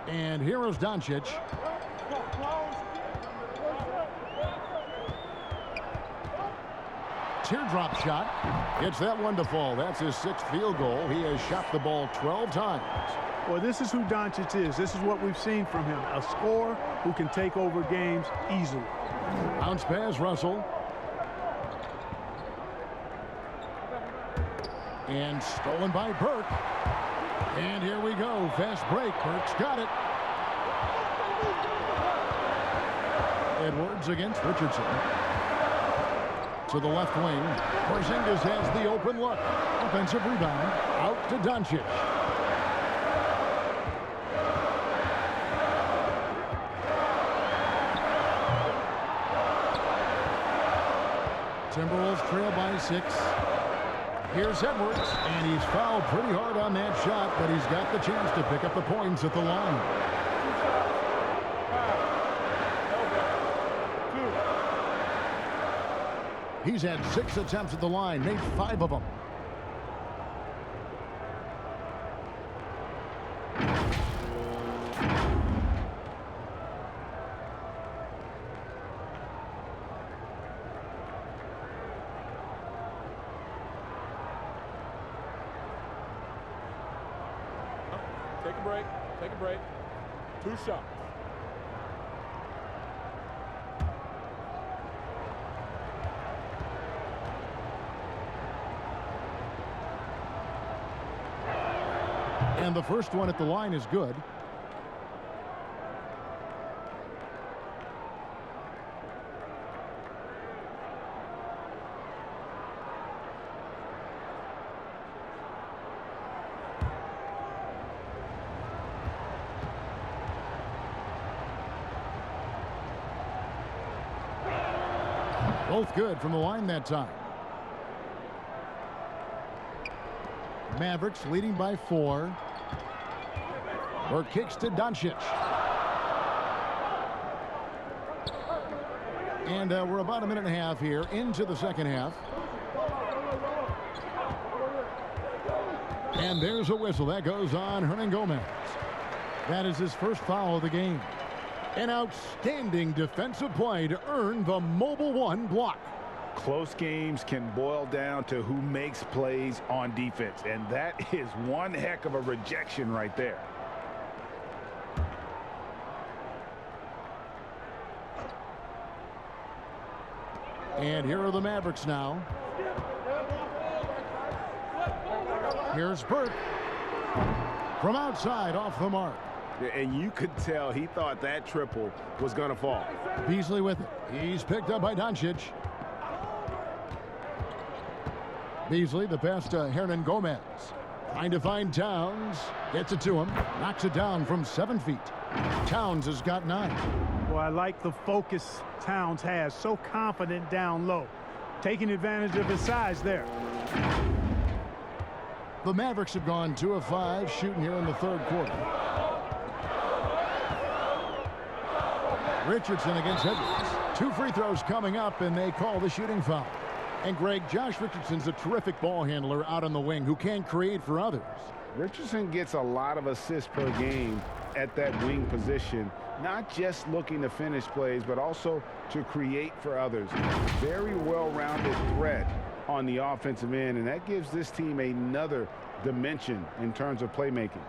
Speaker 1: And here is Doncic. Teardrop shot. Gets that one to fall. That's his 6th field goal. He has shot the ball 12 times.
Speaker 4: Well, this is who Doncic is. This is what we've seen from him. A scorer who can take over games easily.
Speaker 1: Bounce pass, Russell. And stolen by Burke. And here we go. Fast break. Burke's got it. Edwards against Richardson. To the left wing. Porzingis has the open look. Offensive rebound. Out to Doncic. Timberwolves trail by 6. Here's Edwards, and he's fouled pretty hard on that shot, but he's got the chance to pick up the points at the line. He's had 6 attempts at the line, made 5 of them.
Speaker 10: Take a break. Take a break. 2 shots.
Speaker 1: And the first one at the line is good. Both good from the line that time. Mavericks leading by 4. Or kicks to Doncic. And we're about a minute and a half here into the second half. And there's a whistle. That goes on Hernangomez. That is his first foul of the game. An outstanding defensive play to earn the Mobile 1 block.
Speaker 3: Close games can boil down to who makes plays on defense, and that is one heck of a rejection right there.
Speaker 1: And here are the Mavericks now. Here's Burke. From outside, off the mark.
Speaker 3: And you could tell he thought that triple was going to fall.
Speaker 1: Beasley with it. He's picked up by Doncic. Beasley, the pass to Hernangomez. Trying to find Towns. Gets it to him. Knocks it down from 7 feet. Towns has got 9.
Speaker 4: Well, I like the focus Towns has. So confident down low. Taking advantage of his size there.
Speaker 1: The Mavericks have gone 2 of 5 shooting here in the third quarter. Richardson against Edwards. 2 free throws coming up, and they call the shooting foul. And Greg, Josh Richardson's a terrific ball handler out on the wing who can create for others.
Speaker 3: Richardson gets a lot of assists per game at that wing position, not just looking to finish plays, but also to create for others. Very well-rounded threat on the offensive end, and that gives this team another dimension in terms of playmaking.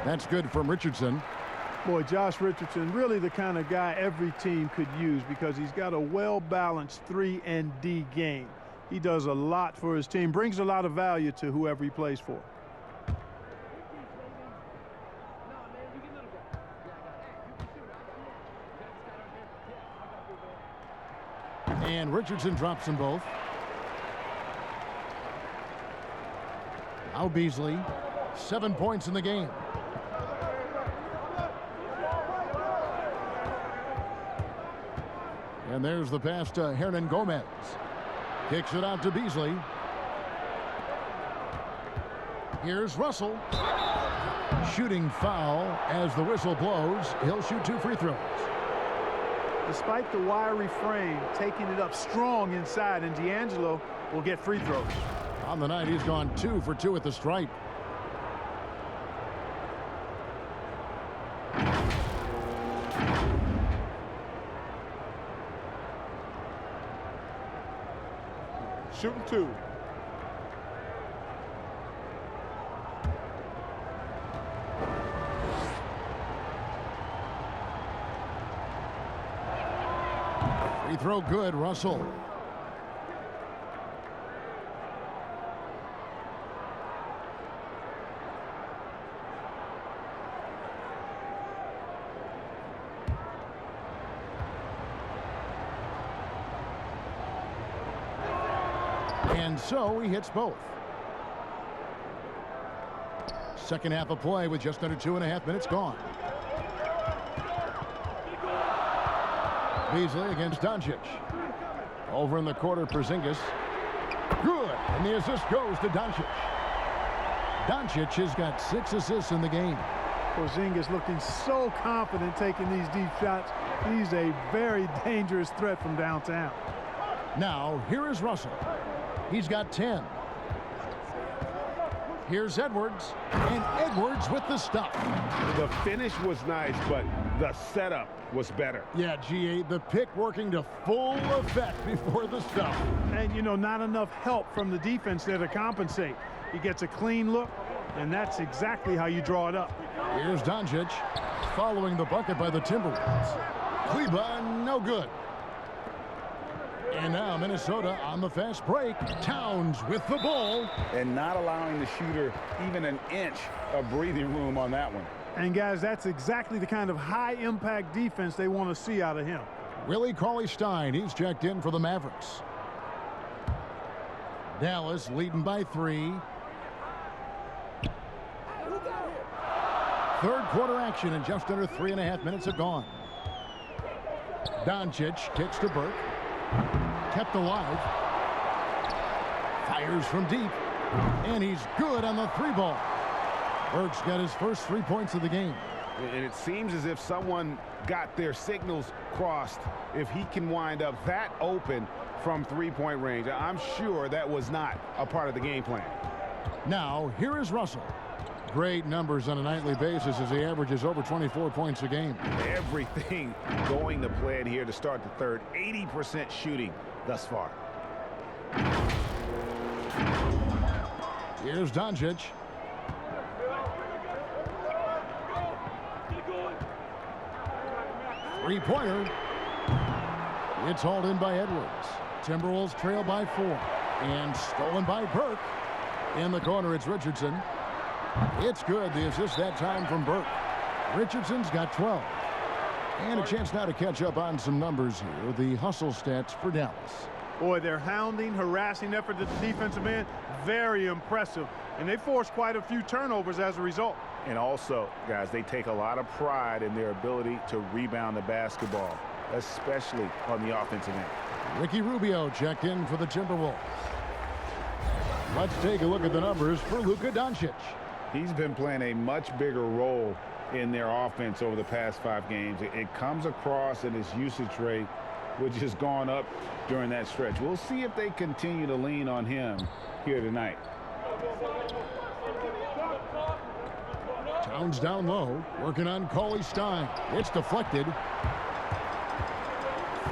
Speaker 1: That's good from Richardson.
Speaker 4: Boy, Josh Richardson, really the kind of guy every team could use because he's got a well-balanced 3 and D game. He does a lot for his team, brings a lot of value to whoever he plays for.
Speaker 1: And Richardson drops them both. Now Beasley, 7 points in the game. And there's the pass to Hernangomez. Kicks it out to Beasley. Here's Russell. Shooting foul as the whistle blows. He'll shoot 2 free throws.
Speaker 4: Despite the wiry frame, taking it up strong inside, and D'Angelo will get free throws.
Speaker 1: On the night, he's gone 2 for 2 at the stripe.
Speaker 10: Shooting 2.
Speaker 1: Free throw good, Russell. And so he hits both. Second half of play with just under 2.5 minutes gone. Beasley against Doncic. Over in the quarter, Porzingis. Good. And the assist goes to Doncic. Doncic has got 6 assists in the game.
Speaker 4: Porzingis looking so confident taking these deep shots. He's a very dangerous threat from downtown.
Speaker 1: Now, here is Russell. He's got 10. Here's Edwards, and Edwards with the stop.
Speaker 3: The finish was nice, but the setup was better.
Speaker 1: Yeah, GA, the pick working to full effect before the stop.
Speaker 4: And, you know, not enough help from the defense there to compensate. He gets a clean look, and that's exactly how you draw it up.
Speaker 1: Here's Doncic, following the bucket by the Timberwolves. Cleveland, no good. And now Minnesota on the fast break. Towns with the ball.
Speaker 3: And not allowing the shooter even an inch of breathing room on that one.
Speaker 4: And, guys, that's exactly the kind of high-impact defense they want to see out of him.
Speaker 1: Willie Cauley-Stein, he's checked in for the Mavericks. Dallas leading by 3. Third quarter action, and just under 3.5 minutes have gone. Doncic kicks to Burke. Kept alive. Fires from deep. And he's good on the 3-ball. Burke's got his first 3 points of the game.
Speaker 3: And it seems as if someone got their signals crossed if he can wind up that open from 3-point range. I'm sure that was not a part of the game plan.
Speaker 1: Now, here is Russell. Great numbers on a nightly basis as he averages over 24 points a game.
Speaker 3: Everything going to plan here to start the third. 80% shooting thus far.
Speaker 1: Here's Doncic. Three-pointer. It's hauled in by Edwards. Timberwolves trail by 4. And stolen by Burke. In the corner, it's Richardson. It's good. The assist that time from Burke. Richardson's got 12. And a chance now to catch up on some numbers here. The hustle stats for Dallas.
Speaker 4: Boy, their hounding, harassing effort at the defensive end, very impressive. And they forced quite a few turnovers as a result.
Speaker 3: And also, guys, they take a lot of pride in their ability to rebound the basketball, especially on the offensive end.
Speaker 1: Ricky Rubio checked in for the Timberwolves. Let's take a look at the numbers for Luka Doncic.
Speaker 3: He's been playing a much bigger role in their offense over the past 5 games. It comes across in his usage rate, which has gone up during that stretch. We'll see if they continue to lean on him here tonight.
Speaker 1: Towns down low, working on Cauley-Stein. It's deflected.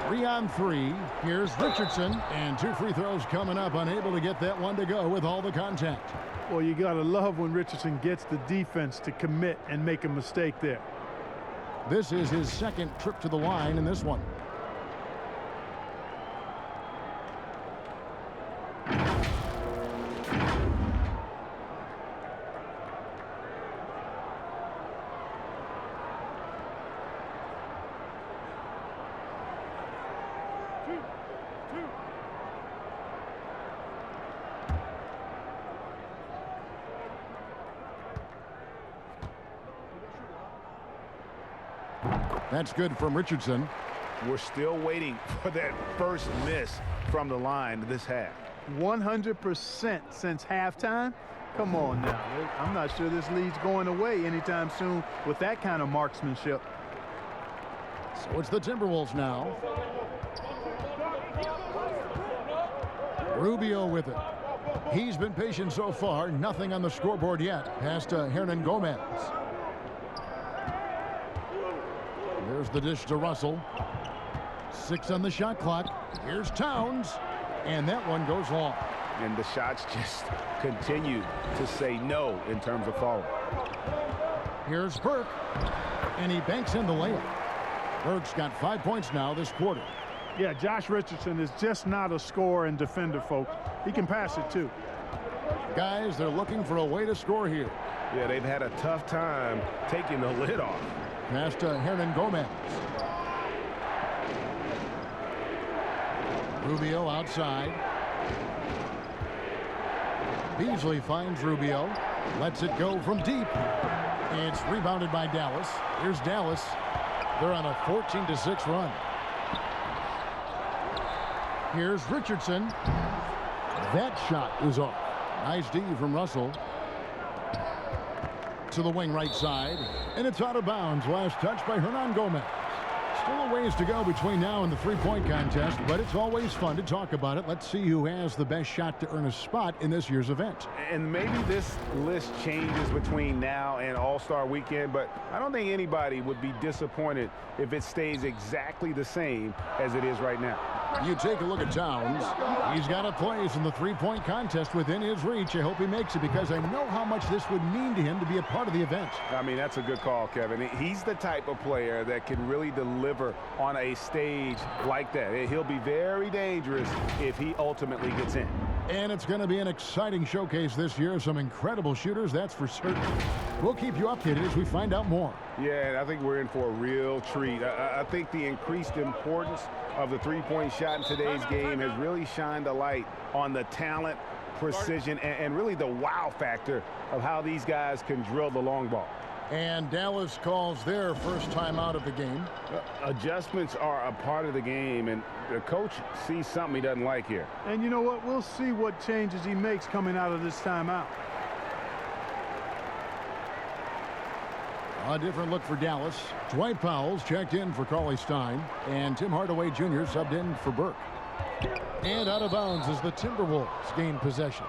Speaker 1: 3-on-3. Here's Richardson, and 2 free throws coming up, unable to get that one to go with all the contact.
Speaker 4: Well, you got to love when Richardson gets the defense to commit and make a mistake there.
Speaker 1: This is his second trip to the line in this one. That's good from Richardson.
Speaker 3: We're still waiting for that first miss from the line this half.
Speaker 4: 100% since halftime. Come on now. I'm not sure this lead's going away anytime soon with that kind of marksmanship.
Speaker 1: So it's the Timberwolves now. Rubio with it. He's been patient so far. Nothing on the scoreboard yet. Pass to Hernan Gomez. There's the dish to Russell. 6 on the shot clock. Here's Towns. And that one goes long.
Speaker 3: And the shots just continue to say no in terms of falling.
Speaker 1: Here's Burke. And he banks in the layup. Burke's got 5 points now this quarter.
Speaker 4: Yeah, Josh Richardson is just not a scorer and defender, folks. He can pass it, too.
Speaker 1: Guys, they're looking for a way to score here.
Speaker 3: Yeah, they've had a tough time taking the lid off.
Speaker 1: Pass to Hernan Gomez. Rubio outside. Beasley finds Rubio. Lets it go from deep. It's rebounded by Dallas. Here's Dallas. They're on a 14-6 run. Here's Richardson. That shot is off. Nice D from Russell. To the wing right side. And it's out of bounds. Last touch by Hernan Gomez. Still a ways to go between now and the three-point contest, but it's always fun to talk about it. Let's see who has the best shot to earn a spot in this year's event.
Speaker 3: And maybe this list changes between now and All-Star Weekend, but I don't think anybody would be disappointed if it stays exactly the same as it is right now.
Speaker 1: You take a look at Towns. He's got a place in the three-point contest within his reach. I hope he makes it because I know how much this would mean to him to be a part of the event.
Speaker 3: I mean, that's a good call, Kevin. He's the type of player that can really deliver on a stage like that. He'll be very dangerous if he ultimately gets in.
Speaker 1: And it's going to be an exciting showcase this year. Some incredible shooters, that's for certain. We'll keep you updated as we find out more.
Speaker 3: Yeah, I think we're in for a real treat. I think the increased importance of the three-point shot in today's game has really shined a light on the talent, precision, and really the wow factor of how these guys can drill the long ball.
Speaker 1: And Dallas calls their first time out of the game.
Speaker 3: Adjustments are a part of the game, and the coach sees something he doesn't like here.
Speaker 4: And you know what? We'll see what changes he makes coming out of this timeout.
Speaker 1: A different look for Dallas. Dwight Powell's checked in for Cauley Stein, and Tim Hardaway Jr. subbed in for Burke. And out of bounds as the Timberwolves gain possession.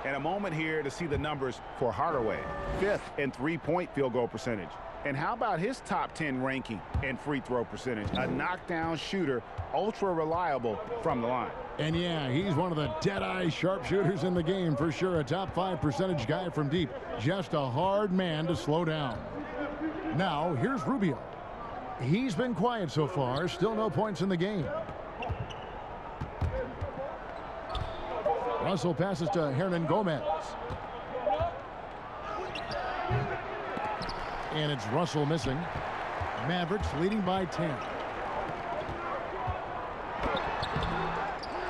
Speaker 3: And a moment here to see the numbers for Hardaway. 5th in three-point field goal percentage. And how about his top 10 ranking in free throw percentage? A knockdown shooter, ultra reliable from the line.
Speaker 1: And yeah, he's one of the dead-eye sharpshooters in the game for sure. A top 5 percentage guy from deep. Just a hard man to slow down. Now, here's Rubio. He's been quiet so far. Still no points in the game. Russell passes to Hernan Gomez. And it's Russell missing. Mavericks leading by 10.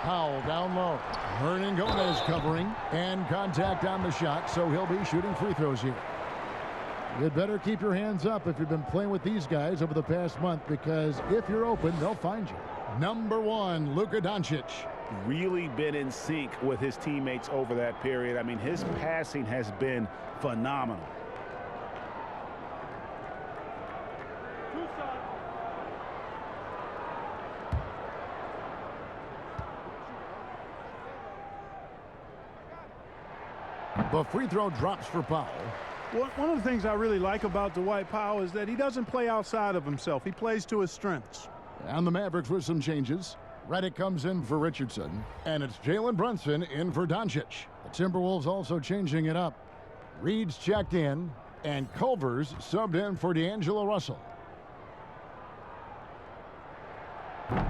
Speaker 1: Powell down low. Hernan Gomez covering. And contact on the shot, so he'll be shooting free throws here. You'd better keep your hands up if you've been playing with these guys over the past month, because if you're open, they'll find you. Number 1, Luka Doncic.
Speaker 3: Really been in sync with his teammates over that period. I mean, his passing has been phenomenal.
Speaker 1: The free throw drops for Powell.
Speaker 4: One of the things I really like about Dwight Powell is that he doesn't play outside of himself. He plays to his strengths.
Speaker 1: And the Mavericks with some changes. Reddick comes in for Richardson, and it's Jalen Brunson in for Doncic. The Timberwolves also changing it up. Reed's checked in, and Culver's subbed in for D'Angelo Russell.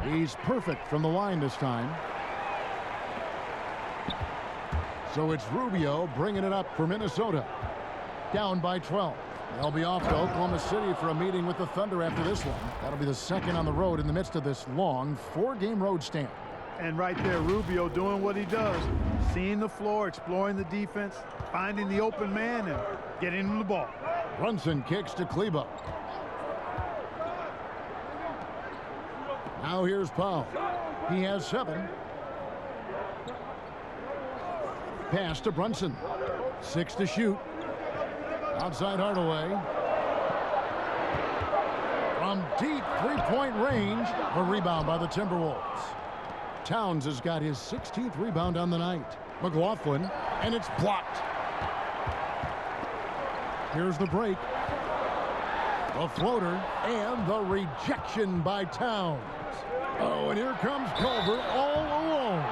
Speaker 1: He's perfect from the line this time. So it's Rubio bringing it up for Minnesota. Down by 12. They'll be off to Oklahoma City for a meeting with the Thunder after this one. That'll be the second on the road in the midst of this long 4-game road stand.
Speaker 4: And right there, Rubio doing what he does. Seeing the floor, exploring the defense, finding the open man, and getting him the ball.
Speaker 1: Brunson kicks to Kleba. Now here's Powell. He has 7. Pass to Brunson. 6 to shoot. Outside Hardaway. From deep three-point range, a rebound by the Timberwolves. Towns has got his 16th rebound on the night. McLaughlin, and it's blocked. Here's the break. The floater, and the rejection by Towns. Oh, and here comes Culver all alone.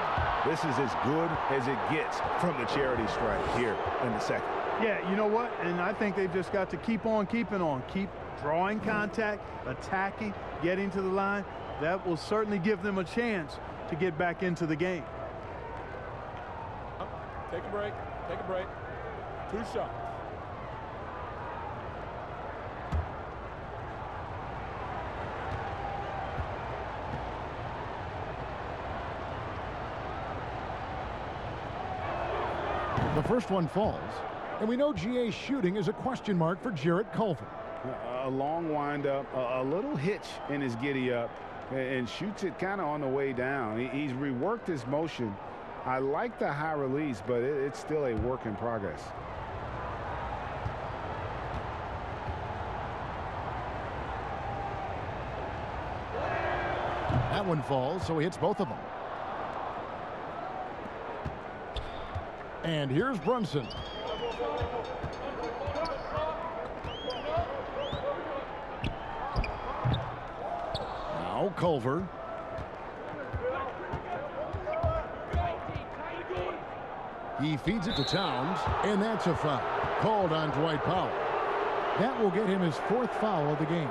Speaker 3: This is as good as it gets from the charity stripe here in the second.
Speaker 4: Yeah, you know what? And I think they've just got to keep on keeping on. Keep drawing contact, attacking, getting to the line. That will certainly give them a chance to get back into the game.
Speaker 6: Take a break. Take a break. 2 shots.
Speaker 1: The first one falls, and we know GA's shooting is a question mark for Jarrett Culver.
Speaker 3: A long windup, a little hitch in his giddy up, and shoots it kind of on the way down. He's reworked his motion. I like the high release, but it's still a work in progress.
Speaker 1: That one falls, so he hits both of them. And here's Brunson. Now Culver. He feeds it to Towns, and that's a foul. Called on Dwight Powell. That will get him his 4th foul of the game.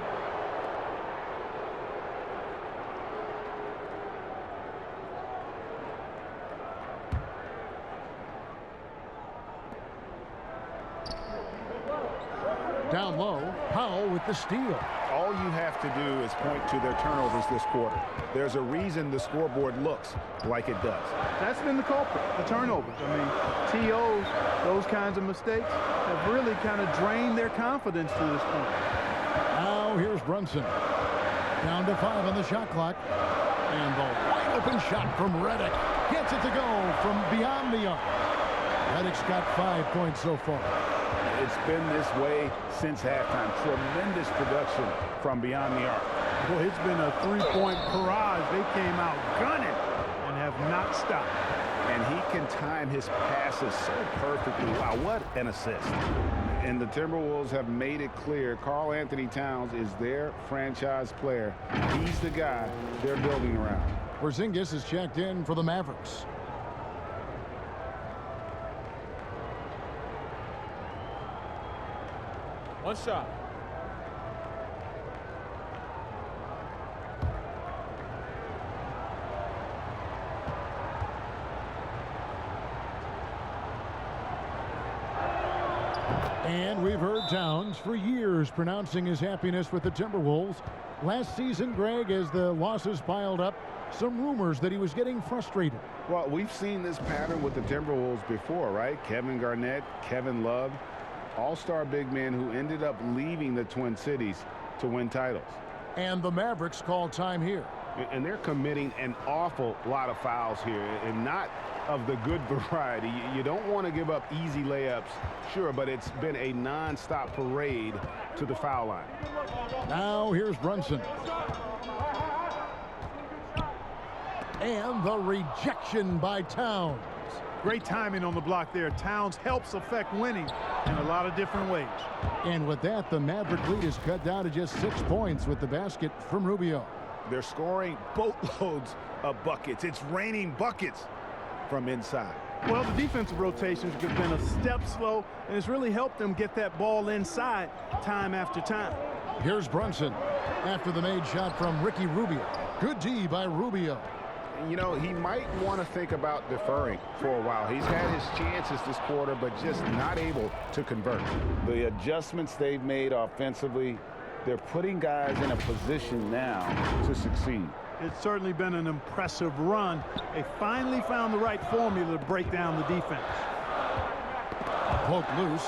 Speaker 1: Down low, Powell with the steal.
Speaker 3: All you have to do is point to their turnovers this quarter. There's a reason the scoreboard looks like it does.
Speaker 4: That's been the culprit, the turnovers. I mean, TOs, those kinds of mistakes have really kind of drained their confidence to this point.
Speaker 1: Now here's Brunson. Down to 5 on the shot clock. And the wide open shot from Redick. Gets it to go from beyond the arc. Redick's got 5 points so far.
Speaker 3: It's been this way since halftime. Tremendous production from beyond the arc.
Speaker 4: Boy, it's been a 3-point barrage. They came out gunning and have not stopped.
Speaker 3: And he can time his passes so perfectly. Wow, what an assist. And the Timberwolves have made it clear Karl Anthony Towns is their franchise player. He's the guy they're building around.
Speaker 1: Porzingis is checked in for the Mavericks.
Speaker 6: One shot.
Speaker 1: And we've heard Towns for years pronouncing his happiness with the Timberwolves. Last season, Greg, as the losses piled up, some rumors that he was getting frustrated.
Speaker 3: Well, we've seen this pattern with the Timberwolves before, right? Kevin Garnett, Kevin Love, all-star big men who ended up leaving the Twin Cities to win titles.
Speaker 1: And the Mavericks call time here.
Speaker 3: And they're committing an awful lot of fouls here, and not of the good variety. You don't want to give up easy layups, sure, but it's been a non-stop parade to the foul line.
Speaker 1: Now here's Brunson. And the rejection by Towns.
Speaker 4: Great timing on the block there. Towns helps affect winning in a lot of different ways.
Speaker 1: And with that, the Maverick lead is cut down to just 6 points with the basket from Rubio.
Speaker 3: They're scoring boatloads of buckets. It's raining buckets from inside.
Speaker 4: Well, the defensive rotations have been a step slow, and it's really helped them get that ball inside time after time.
Speaker 1: Here's Brunson after the made shot from Ricky Rubio. Good D by Rubio.
Speaker 3: You know, he might want to think about deferring for a while. He's had his chances this quarter, but just not able to convert. The adjustments they've made offensively, they're putting guys in a position now to succeed.
Speaker 4: It's certainly been an impressive run. They finally found the right formula to break down the defense.
Speaker 1: Poke loose.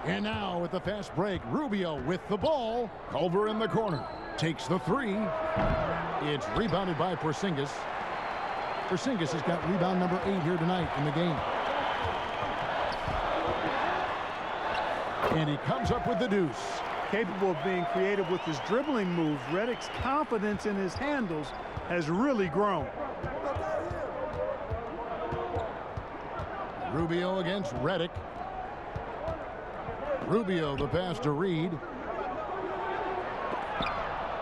Speaker 1: And now with the fast break, Rubio with the ball. Culver in the corner. Takes the 3. It's rebounded by Porzingis. Porzingis has got rebound number 8 here tonight in the game. And he comes up with the deuce.
Speaker 4: Capable of being creative with his dribbling moves, Redick's confidence in his handles has really grown.
Speaker 1: Rubio against Redick. Rubio the pass to Reed.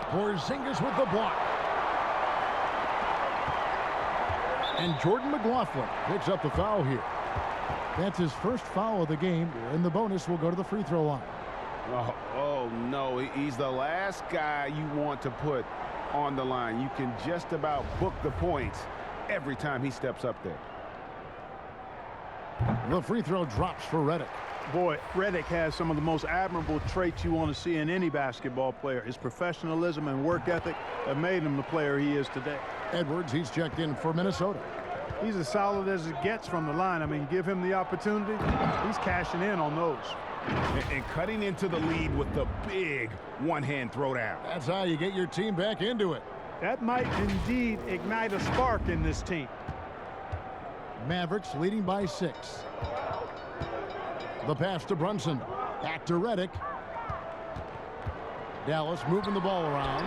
Speaker 1: Porzingis with the block. And Jordan McLaughlin picks up the foul here. That's his first foul of the game, and the bonus will go to the free throw line.
Speaker 3: Oh no, he's the last guy you want to put on the line. You can just about book the points every time he steps up there.
Speaker 1: The free throw drops for Redick.
Speaker 4: Boy, Redick has some of the most admirable traits you want to see in any basketball player. His professionalism and work ethic have made him the player he is today.
Speaker 1: Edwards, he's checked in for Minnesota.
Speaker 4: He's as solid as it gets from the line. I mean, give him the opportunity, he's cashing in on those.
Speaker 3: And cutting into the lead with the big one-hand throwdown.
Speaker 1: That's how you get your team back into it.
Speaker 4: That might indeed ignite a spark in this team.
Speaker 1: Mavericks leading by 6. The pass to Brunson. Back to Redick. Dallas moving the ball around.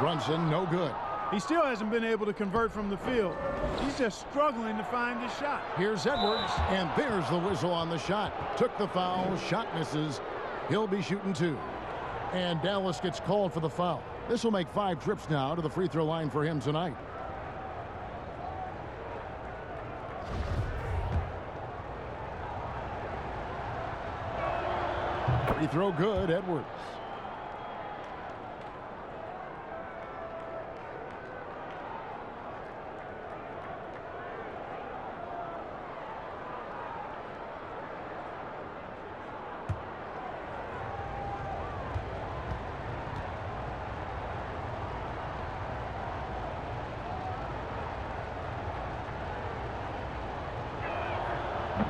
Speaker 1: Brunson, no good.
Speaker 4: He still hasn't been able to convert from the field. He's just struggling to find his shot.
Speaker 1: Here's Edwards, and there's the whistle on the shot. Took the foul, shot misses. He'll be shooting 2. And Dallas gets called for the foul. This will make 5 trips now to the free throw line for him tonight. Free throw good, Edwards.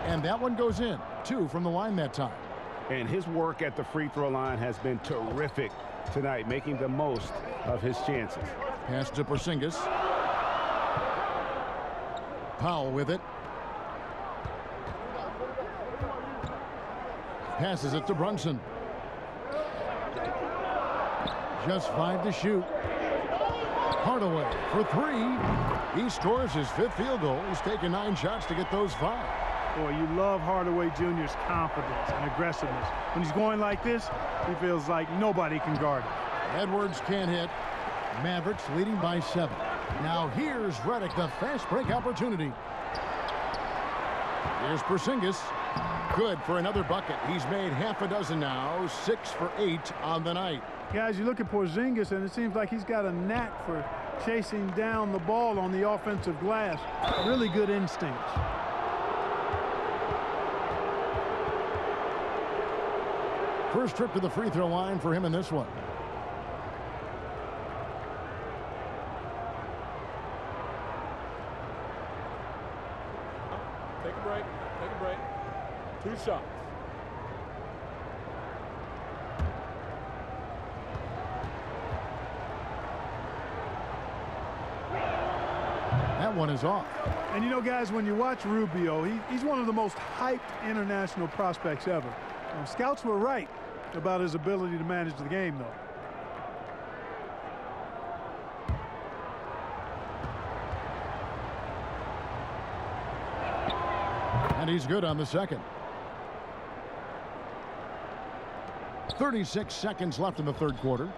Speaker 1: And that one goes in. 2 from the line that time.
Speaker 3: And his work at the free throw line has been terrific tonight, making the most of his chances.
Speaker 1: Pass to Porzingis. Powell with it. Passes it to Brunson. Just 5 to shoot. Hardaway for 3. He scores his 5th field goal. He's taken 9 shots to get those 5.
Speaker 4: Boy, you love Hardaway Jr.'s confidence and aggressiveness. When he's going like this, he feels like nobody can guard him.
Speaker 1: Edwards can't hit. Mavericks leading by 7. Now here's Redick, the fast break opportunity. Here's Porzingis. Good for another bucket. He's made half a dozen now. 6 for 8 on the night.
Speaker 4: Guys, you look at Porzingis, and it seems like he's got a knack for chasing down the ball on the offensive glass. Really good instincts.
Speaker 1: First trip to the free throw line for him in this one.
Speaker 10: Take a break. Take a break. 2 shots.
Speaker 1: That one is off.
Speaker 4: And you know, guys, when you watch Rubio, he's one of the most hyped international prospects ever. Scouts were right about his ability to manage the game, though.
Speaker 1: And he's good on the second. 36 seconds left in the third quarter.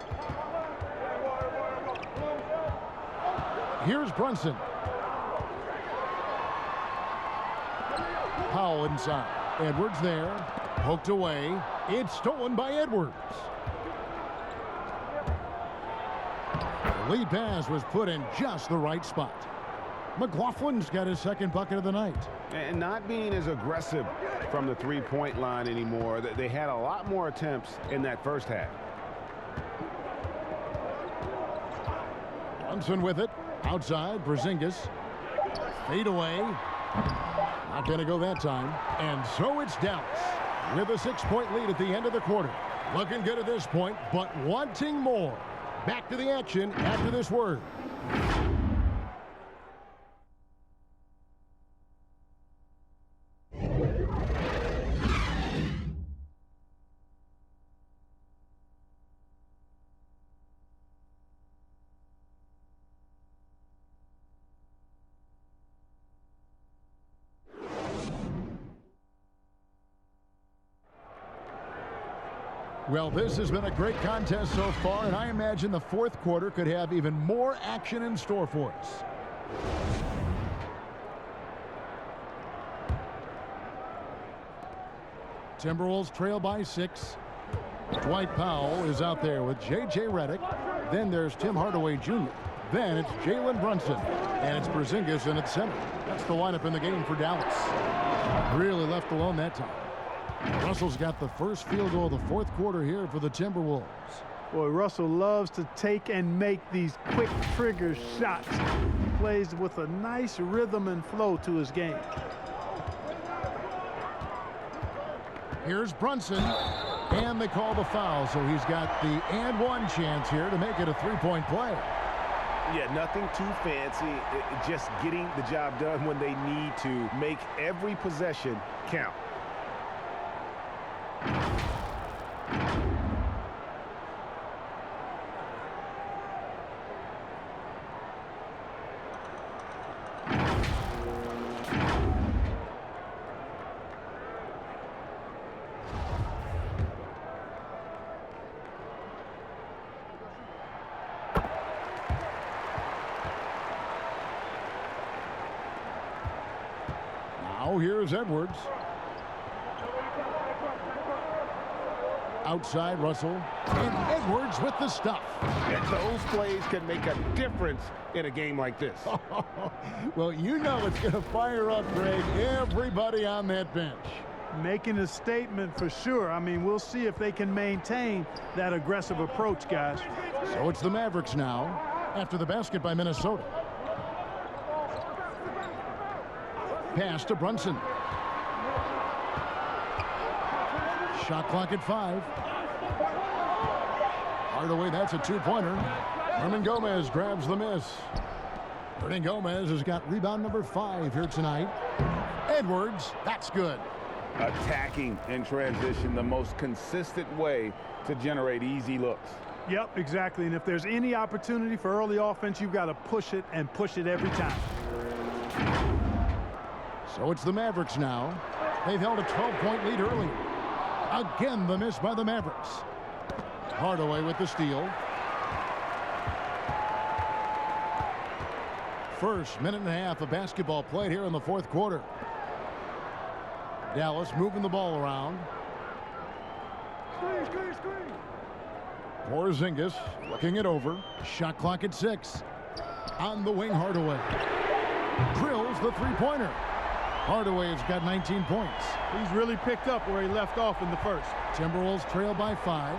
Speaker 1: Here's Brunson. Powell inside. Edwards there. Poked away. It's stolen by Edwards. The lead pass was put in just the right spot. McLaughlin's got his 2nd bucket of the night.
Speaker 3: And not being as aggressive from the three-point line anymore. They had a lot more attempts in that first half.
Speaker 1: Brunson with it. Outside, Porzingis. Fade away. Not going to go that time. And so it's Dallas with a 6-point lead at the end of the quarter. Looking good at this point, but wanting more. Back to the action after this word. Well, this has been a great contest so far, and I imagine the fourth quarter could have even more action in store for us. Timberwolves trail by 6. Dwight Powell is out there with J.J. Redick. Then there's Tim Hardaway Jr. Then it's Jalen Brunson. And it's Porzingis in at center. That's the lineup in the game for Dallas. Really left alone that time. Russell's got the first field goal of the fourth quarter here for the Timberwolves.
Speaker 4: Boy, Russell loves to take and make these quick trigger shots. He plays with a nice rhythm and flow to his game.
Speaker 1: Here's Brunson, and they call the foul, so he's got the and one chance here to make it a three-point play.
Speaker 3: Yeah, nothing too fancy, just getting the job done when they need to. Make every possession count.
Speaker 1: Now here's Edwards. Outside Russell. And Edwards with the stuff.
Speaker 3: And those plays can make a difference in a game like this.
Speaker 1: Well, you know it's going to fire up, Greg, everybody on that bench.
Speaker 4: Making a statement for sure. I mean, we'll see if they can maintain that aggressive approach, guys.
Speaker 1: So it's the Mavericks now after the basket by Minnesota. Pass to Brunson. Shot clock at 5. Hardaway, that's a two-pointer. Hernan Gomez grabs the miss. Hernan Gomez has got rebound number 5 here tonight. Edwards, that's good.
Speaker 3: Attacking in transition, the most consistent way to generate easy looks.
Speaker 4: Yep, exactly. And if there's any opportunity for early offense, you've got to push it and push it every time.
Speaker 1: So it's the Mavericks now. They've held a 12-point lead early. Again, the miss by the Mavericks. Hardaway with the steal. First minute and a half of basketball played here in the fourth quarter. Dallas moving the ball around. Porzingis looking it over. Shot clock at 6. On the wing, Hardaway drills the three-pointer. Hardaway's got 19 points.
Speaker 4: He's really picked up where he left off in the first.
Speaker 1: Timberwolves trail by 5.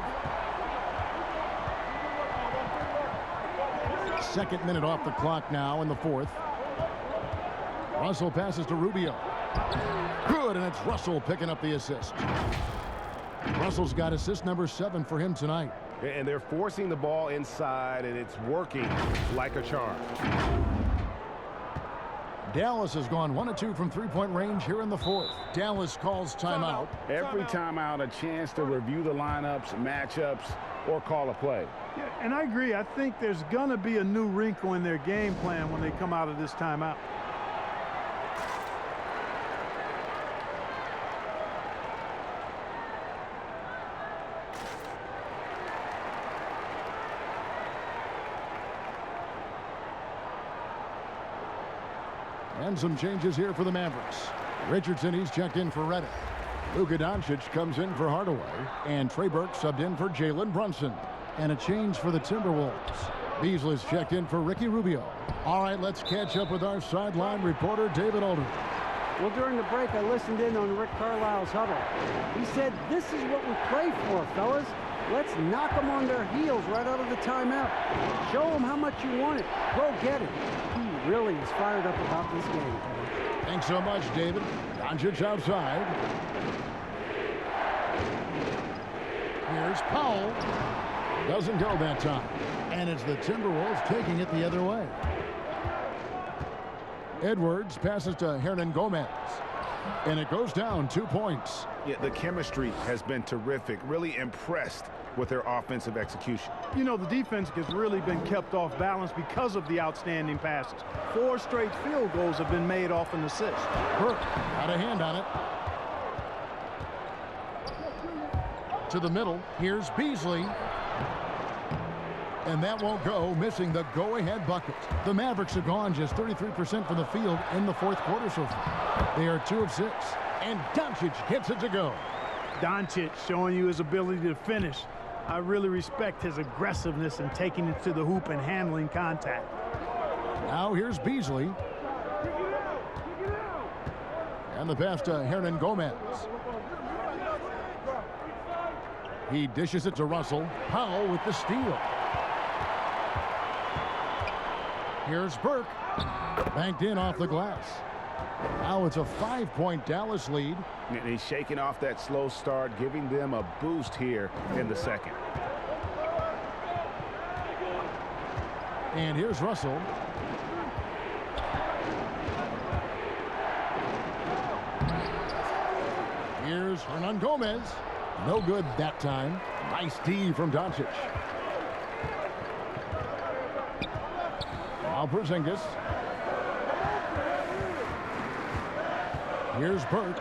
Speaker 1: Second minute off the clock now in the fourth. Russell passes to Rubio. Good, and it's Russell picking up the assist. Russell's got assist number 7 for him tonight.
Speaker 3: And they're forcing the ball inside, and it's working like a charm.
Speaker 1: Dallas has gone 1 of 2 from three-point range here in the fourth. Dallas calls timeout.
Speaker 3: Every timeout, a chance to review the lineups, matchups, or call a play.
Speaker 4: Yeah, and I agree. I think there's going to be a new wrinkle in their game plan when they come out of this timeout.
Speaker 1: And some changes here for the Mavericks. Richardson, he's checked in for Redick. Luka Doncic comes in for Hardaway. And Trey Burke subbed in for Jalen Brunson. And a change for the Timberwolves. Beasley's checked in for Ricky Rubio. All right, let's catch up with our sideline reporter, David Aldridge.
Speaker 2: Well, during the break, I listened in on Rick Carlisle's huddle. He said, this is what we play for, fellas. Let's knock them on their heels right out of the timeout. Show them how much you want it. Go get it. He really is fired up about this game.
Speaker 1: Thanks so much, David. Doncic outside. Here's Powell. Doesn't go that time. And it's the Timberwolves taking it the other way. Edwards passes to Hernan Gomez. And it goes down 2 points.
Speaker 3: Yeah, the chemistry has been terrific. Really impressed with their offensive execution.
Speaker 4: You know, the defense has really been kept off balance because of the outstanding passes. 4 straight field goals have been made off an assist.
Speaker 1: Burke got a hand on it. To the middle. Here's Beasley. And that won't go, missing the go-ahead bucket. The Mavericks have gone just 33% from the field in the fourth quarter so far. They are 2 of 6. And Doncic gets it to go.
Speaker 4: Doncic showing you his ability to finish. I really respect his aggressiveness in taking it to the hoop and handling contact.
Speaker 1: Now here's Beasley. And the pass to Hernan Gomez. He dishes it to Russell. Powell with the steal. Here's Burke. Banked in off the glass. Now it's a 5-point Dallas lead.
Speaker 3: And he's shaking off that slow start, giving them a boost here in the second.
Speaker 1: And here's Russell. Here's Hernan Gomez. No good that time. Nice D from Doncic. Now Porzingis. Here's Burke.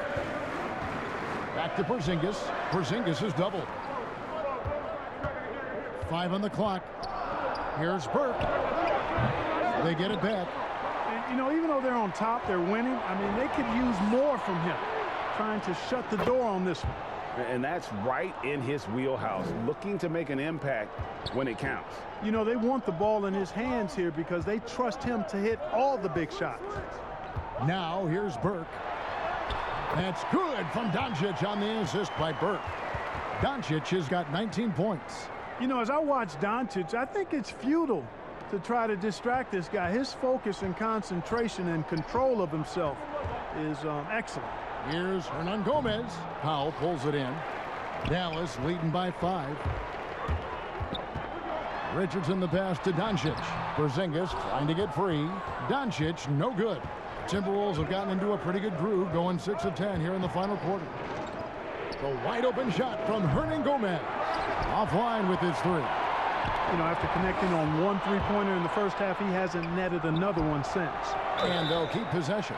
Speaker 1: Back to Porzingis. Porzingis is doubled. 5 on the clock. Here's Burke. They get it back.
Speaker 4: And, you know, even though they're on top, they're winning. I mean, they could use more from him, trying to shut the door on this one.
Speaker 3: And that's right in his wheelhouse, looking to make an impact when it counts.
Speaker 4: You know, they want the ball in his hands here because they trust him to hit all the big shots.
Speaker 1: Now here's Burke. That's good from Doncic on the assist by Burke. Doncic has got 19 points.
Speaker 4: You know, as I watch Doncic, I think it's futile to try to distract this guy. His focus and concentration and control of himself is excellent.
Speaker 1: Here's Hernan Gomez. Powell pulls it in. Dallas leading by 5. Richardson the pass to Doncic. Porzingis trying to get free. Doncic no good. Timberwolves have gotten into a pretty good groove, going 6 of 10 here in the final quarter. The wide open shot from Hernan Gomez. Offline with his 3.
Speaker 4: You know, after connecting on 1 3-pointer in the first half, he hasn't netted another one since.
Speaker 1: And they'll keep possession.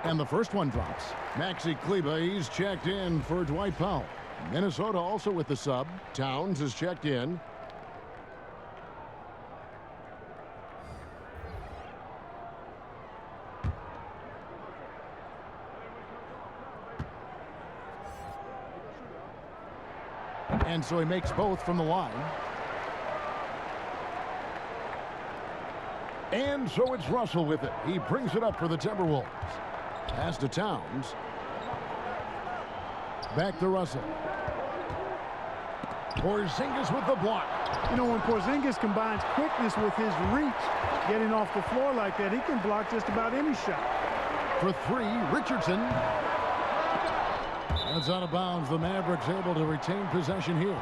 Speaker 1: And the first one drops. Maxi Kleber, he's checked in for Dwight Powell. Minnesota also with the sub. Towns is checked in. And so he makes both from the line. And so it's Russell with it. He brings it up for the Timberwolves. Pass to Towns. Back to Russell. Porzingis with the block.
Speaker 4: You know, when Porzingis combines quickness with his reach, getting off the floor like that, he can block just about any shot.
Speaker 1: For 3, Richardson. That's out of bounds. The Mavericks able to retain possession here.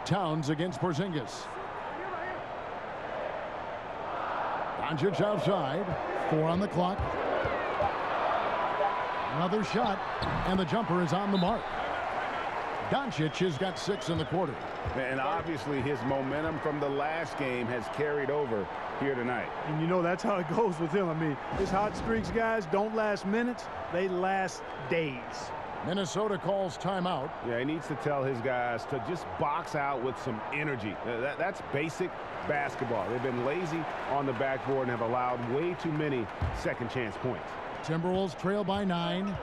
Speaker 1: Towns against Porzingis. Doncic outside. 4 on the clock. Another shot, and the jumper is on the mark. Doncic has got 6 in the quarter.
Speaker 3: And obviously his momentum from the last game has carried over here tonight.
Speaker 4: And you know, that's how it goes with him. I mean, his hot streaks, guys, don't last minutes. They last days.
Speaker 1: Minnesota calls timeout.
Speaker 3: Yeah, he needs to tell his guys to just box out with some energy. That's basic basketball. They've been lazy on the backboard and have allowed way too many second chance points.
Speaker 1: Timberwolves trail by 9.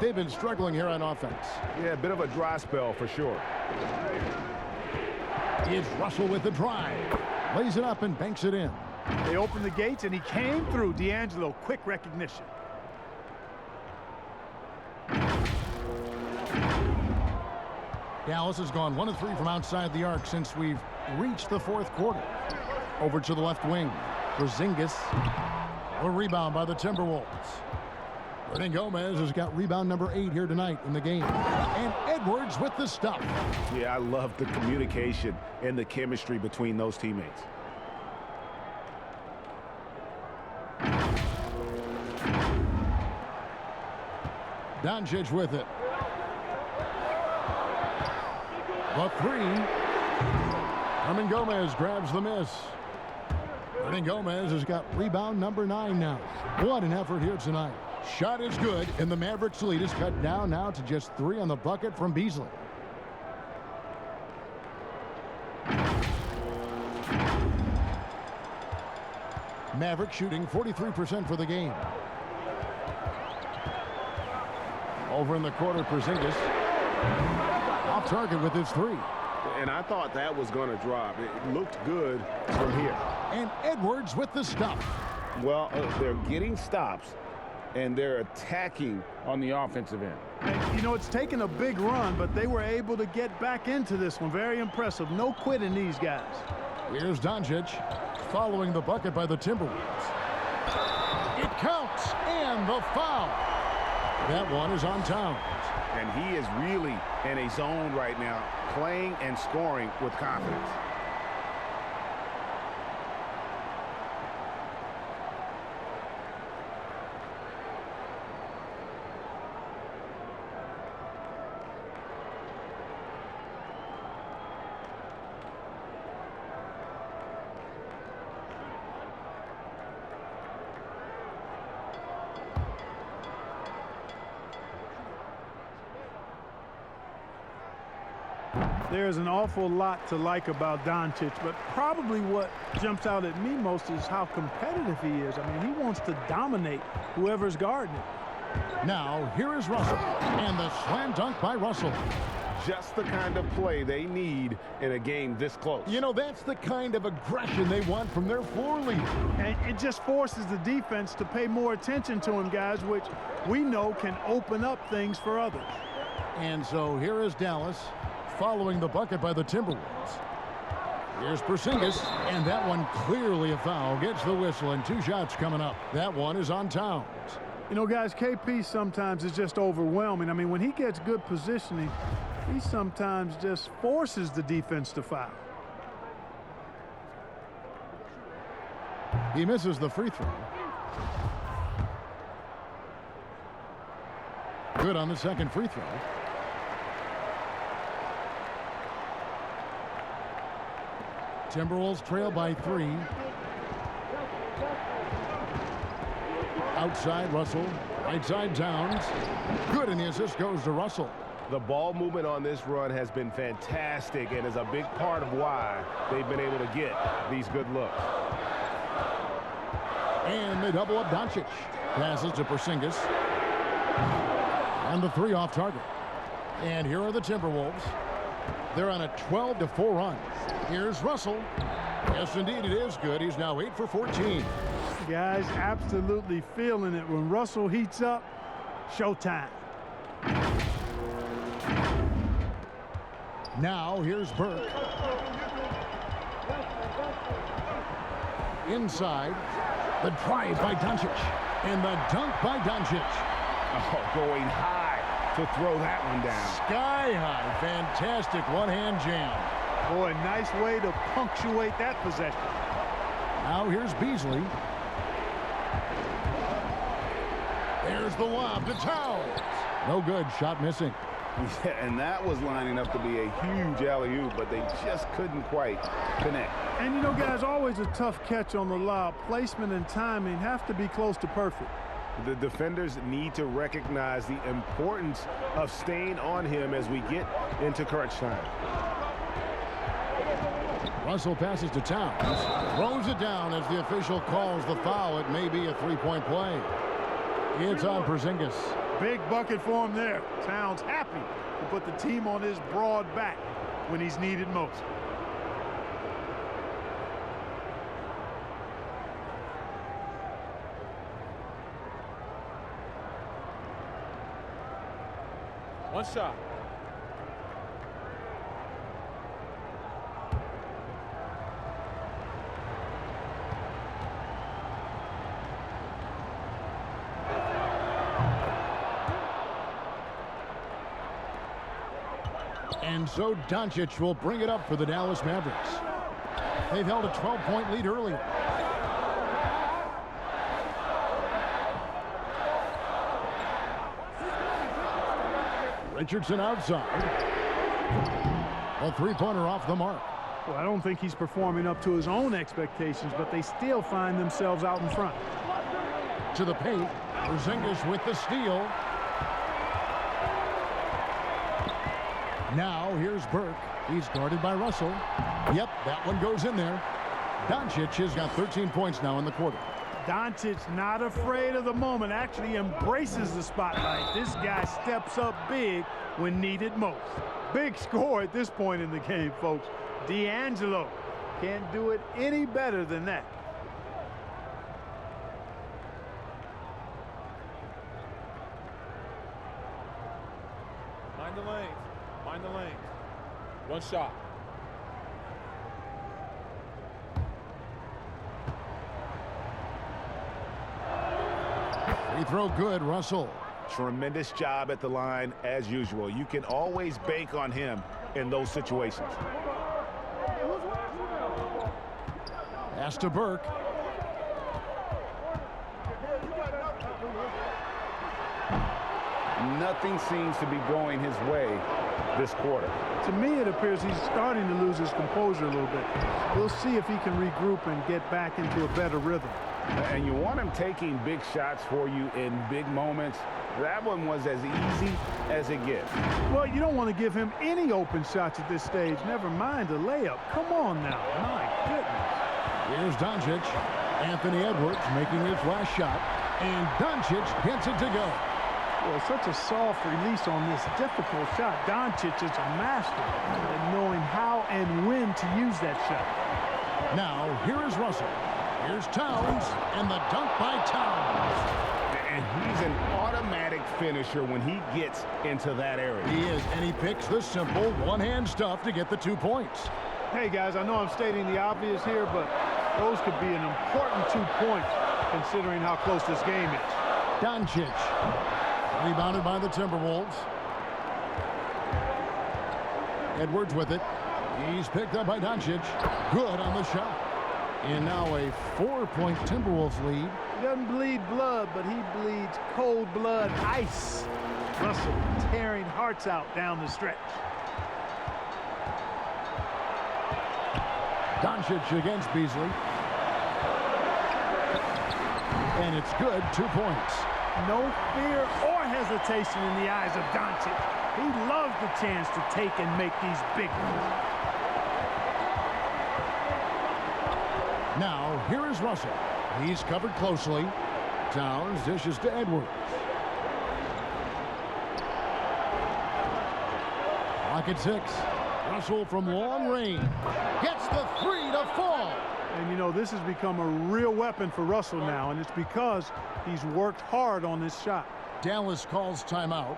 Speaker 1: They've been struggling here on offense.
Speaker 3: Yeah, a bit of a dry spell for sure.
Speaker 1: It's Russell with the drive. Lays it up and banks it in.
Speaker 4: They opened the gates and he came through. D'Angelo, quick recognition.
Speaker 1: Dallas has gone 1 of 3 from outside the arc since we've reached the 4th quarter. Over to the left wing. Porzingis. A rebound by the Timberwolves. Hernan Gomez has got rebound number 8 here tonight in the game. And Edwards with the stuff.
Speaker 3: Yeah, I love the communication and the chemistry between those teammates.
Speaker 1: Doncic with it. The 3. Hernan Gomez grabs the miss. Hernan Gomez has got rebound number 9 now. What an effort here tonight. Shot is good, and the Mavericks lead is cut down now to just 3 on the bucket from Beasley. Mavericks shooting 43% for the game. Over in the corner, Porzingis. Off target with his 3.
Speaker 3: And I thought that was going to drop. It looked good from here.
Speaker 1: And Edwards with the stuff.
Speaker 3: Well, they're getting stops, and they're attacking on the offensive end.
Speaker 4: And, you know, it's taken a big run, but they were able to get back into this one. Very impressive. No quitting these guys.
Speaker 1: Here's Doncic following the bucket by the Timberwolves. It counts, and the foul. That one is on Towns.
Speaker 3: And he is really in a zone right now, playing and scoring with confidence.
Speaker 4: There's an awful lot to like about Doncic, but probably what jumps out at me most is how competitive he is. I mean, he wants to dominate whoever's guarding him.
Speaker 1: Now, here is Russell, and the slam dunk by Russell.
Speaker 3: Just the kind of play they need in a game this close.
Speaker 1: You know, that's the kind of aggression they want from their floor leader.
Speaker 4: And it just forces the defense to pay more attention to him, guys, which we know can open up things for others.
Speaker 1: And so here is Dallas following the bucket by the Timberwolves. Here's Porzingis, and that one clearly a foul. Gets the whistle, and 2 shots coming up. That one is on Towns.
Speaker 4: You know, guys, KP sometimes is just overwhelming. I mean, when he gets good positioning, he sometimes just forces the defense to foul.
Speaker 1: He misses the free throw. Good on the second free throw. Timberwolves trail by 3. Outside Russell, right side Towns. Good, and the assist goes to Russell.
Speaker 3: The ball movement on this run has been fantastic and is a big part of why they've been able to get these good looks.
Speaker 1: And they double up Doncic. Passes to Porzingis. And the 3 off target. And here are the Timberwolves. They're on a 12-4 run. Here's Russell. Yes, indeed, it is good. He's now 8 for 14.
Speaker 4: Guys, absolutely feeling it. When Russell heats up, showtime.
Speaker 1: Now, here's Burke. Inside. The drive by Doncic. And the dunk by Doncic.
Speaker 3: Oh, going high to throw that one down.
Speaker 1: Sky high. Fantastic one-hand jam.
Speaker 4: Boy, nice way to punctuate that possession.
Speaker 1: Now here's Beasley. There's the lob to Towns. No good. Shot missing.
Speaker 3: Yeah, and that was lining up to be a huge alley-oop, but they just couldn't quite connect.
Speaker 4: And, you know, guys, always a tough catch on the lob. Placement and timing have to be close to perfect.
Speaker 3: The defenders need to recognize the importance of staying on him as we get into crunch time.
Speaker 1: Russell passes to Towns. Throws it down as the official calls the foul. It may be a 3-point play. It's on Porzingis.
Speaker 4: Big bucket for him there. Towns happy to put the team on his broad back when he's needed most.
Speaker 10: One shot.
Speaker 1: And so Doncic will bring it up for the Dallas Mavericks. They've held a 12-point lead earlier. Richardson outside. A three-pointer off the mark.
Speaker 4: Well, I don't think he's performing up to his own expectations, but they still find themselves out in front.
Speaker 1: To the paint. Porzingis with the steal. Now here's Burke. He's guarded by Russell. Yep, that one goes in there. Doncic has got 13 points now in the quarter.
Speaker 4: Doncic not afraid of the moment, actually embraces the spotlight. This guy steps up big when needed most. Big score at this point in the game, folks. D'Angelo can't do it any better than that.
Speaker 12: Mind the lanes. Mind the lanes. One shot.
Speaker 1: Free throw good, Russell.
Speaker 3: Tremendous job at the line as usual. You can always bank on him in those situations.
Speaker 1: Pass to Burke.
Speaker 3: Nothing seems to be going his way this quarter.
Speaker 4: To me, it appears he's starting to lose his composure a little bit. We'll see if he can regroup and get back into a better rhythm.
Speaker 3: And you want him taking big shots for you in big moments. That one was as easy as it gets.
Speaker 4: Well, you don't want to give him any open shots at this stage. Never mind a layup. Come on now. My goodness.
Speaker 1: Here's Doncic. Anthony Edwards making his last shot. And Doncic gets it to go.
Speaker 4: Well, such a soft release on this difficult shot. Doncic is a master at knowing how and when to use that shot.
Speaker 1: Now, here is Russell. Here's Towns, and the dunk by Towns.
Speaker 3: And he's an automatic finisher when he gets into that area.
Speaker 1: He is, and he picks the simple one-hand stuff to get the 2 points.
Speaker 4: Hey, guys, I know I'm stating the obvious here, but those could be an important 2 points considering how close this game is.
Speaker 1: Doncic. Rebounded by the Timberwolves. Edwards with it. He's picked up by Doncic. Good on the shot. And now a 4-point Timberwolves lead.
Speaker 4: He doesn't bleed blood, but he bleeds cold blood ice. Russell tearing hearts out down the stretch.
Speaker 1: Doncic against Beasley. And it's good, 2 points.
Speaker 4: No fear or hesitation in the eyes of Doncic. He loves the chance to take and make these big ones.
Speaker 1: Now, here is Russell. He's covered closely. Towns dishes to Edwards. Clock at 6. Russell from long range gets the 3 to fall.
Speaker 4: And, you know, this has become a real weapon for Russell now, and it's because he's worked hard on this shot.
Speaker 1: Dallas calls timeout.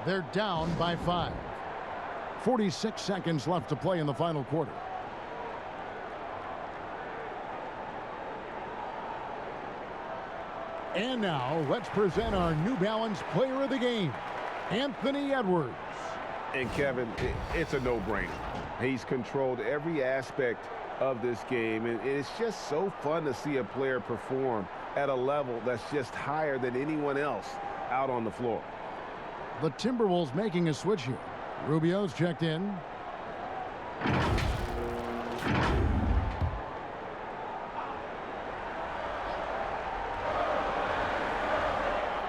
Speaker 1: They're down by 5. 46 seconds left to play in the final quarter. And now, let's present our New Balance Player of the Game, Anthony Edwards.
Speaker 3: And Kevin, it's a no-brainer. He's controlled every aspect of this game, and it's just so fun to see a player perform at a level that's just higher than anyone else out on the floor.
Speaker 1: The Timberwolves making a switch here. Rubio's checked in.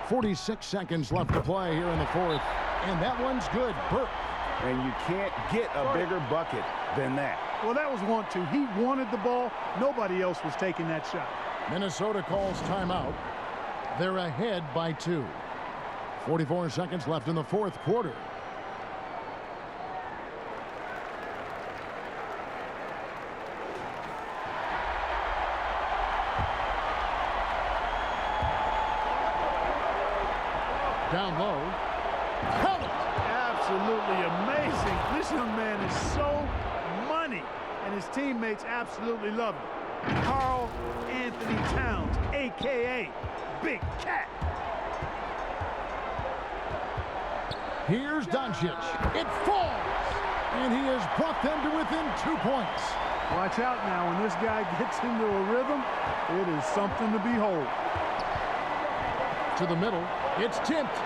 Speaker 1: .46 seconds left to play here in the fourth. And that one's good. Burke.
Speaker 3: And you can't get a bigger bucket than that.
Speaker 4: Well, that was 1-2. He wanted the ball. Nobody else was taking that shot.
Speaker 1: Minnesota calls timeout. They're ahead by 2. 44 seconds left in the fourth quarter. Down low. Count it!
Speaker 4: Absolutely amazing. This young man is so money, and his teammates absolutely love him. Karl Anthony Towns, a.k.a. Big Cat.
Speaker 1: Here's Doncic. It falls. And he has brought them to within 2 points.
Speaker 4: Watch out now. When this guy gets into a rhythm, it is something to behold.
Speaker 1: To the middle, it's tipped.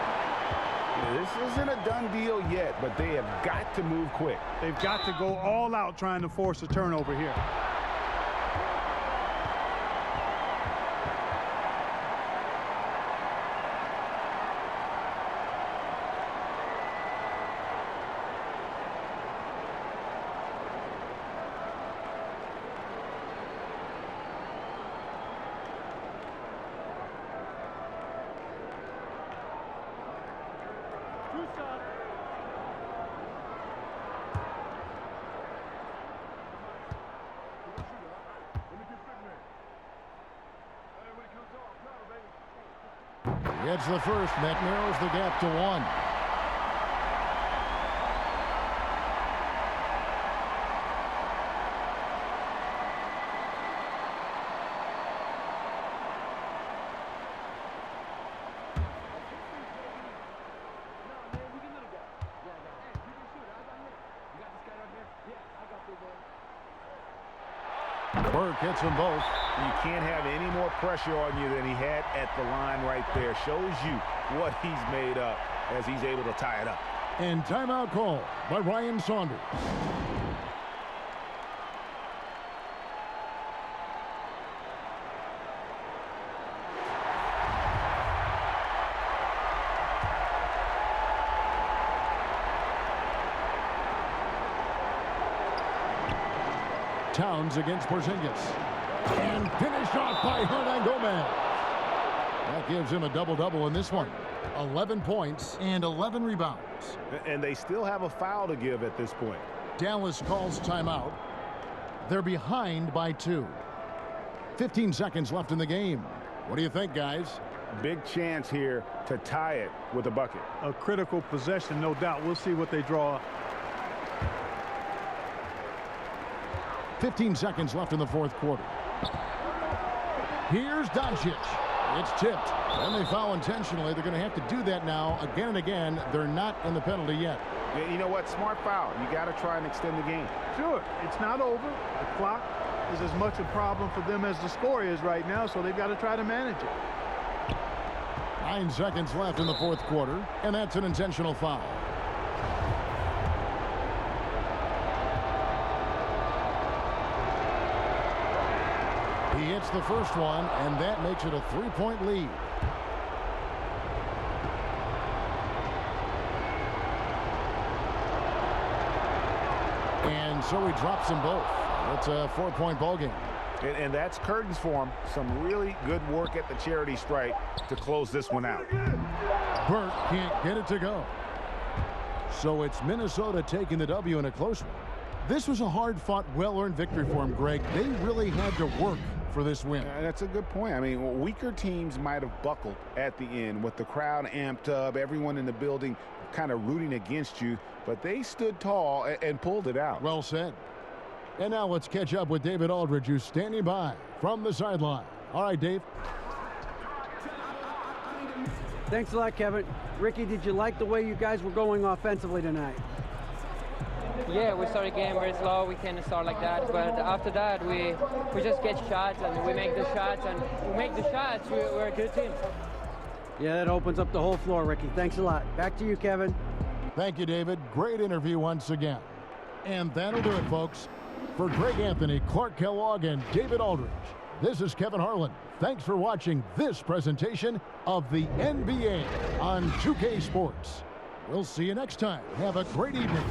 Speaker 3: This isn't a done deal yet, but they have got to move quick.
Speaker 4: They've got to go all out trying to force a turnover here.
Speaker 1: Gets the first, and that narrows the gap to 1. Burke hits them both.
Speaker 3: You can't have any more pressure on you than he had at the line right there. Shows you what he's made up as he's able to tie it up.
Speaker 1: And timeout call by Ryan Saunders. Towns against Porzingis. And finished off by Hernan Gomez. That gives him a double-double in this one. 11 points and 11 rebounds.
Speaker 3: And they still have a foul to give at this point.
Speaker 1: Dallas calls timeout. They're behind by 2. 15 seconds left in the game. What do you think, guys?
Speaker 3: Big chance here to tie it with a bucket.
Speaker 4: A critical possession, no doubt. We'll see what they draw up.
Speaker 1: 15 seconds left in the fourth quarter. Here's Doncic. It's tipped. And they foul intentionally. They're going to have to do that now again and again. They're not in the penalty yet.
Speaker 3: Yeah, you know what? Smart foul. You got to try and extend the game.
Speaker 4: Sure. It's not over. The clock is as much a problem for them as the score is right now, so they've got to try to manage it.
Speaker 1: 9 seconds left in the fourth quarter, and that's an intentional foul. He hits the first one, and that makes it a 3-point lead. And so he drops them both. It's a 4-point ball game.
Speaker 3: And that's curtains for him. Some really good work at the charity stripe to close this one out.
Speaker 1: Burke can't get it to go. So it's Minnesota taking the W in a close one. This was a hard-fought, well-earned victory for him, Greg. They really had to work for this win.
Speaker 3: That's a good point. I mean, weaker teams might have buckled at the end with the crowd amped up, everyone in the building kind of rooting against you, but they stood tall and pulled it out.
Speaker 1: Well said. And now let's catch up with David Aldridge, who's standing by from the sideline. All right, Dave.
Speaker 2: Thanks a lot, Kevin. Ricky, did you like the way you guys were going offensively tonight?
Speaker 8: Yeah, we started the game very slow. We can't start like that. But after that, we just get shots and we make the shots. And we make the shots, we're a good team.
Speaker 2: Yeah, that opens up the whole floor, Ricky. Thanks a lot. Back to you, Kevin.
Speaker 1: Thank you, David. Great interview once again. And that'll do it, folks. For Greg Anthony, Clark Kellogg, and David Aldridge, this is Kevin Harlan. Thanks for watching this presentation of the NBA on 2K Sports. We'll see you next time. Have a great evening.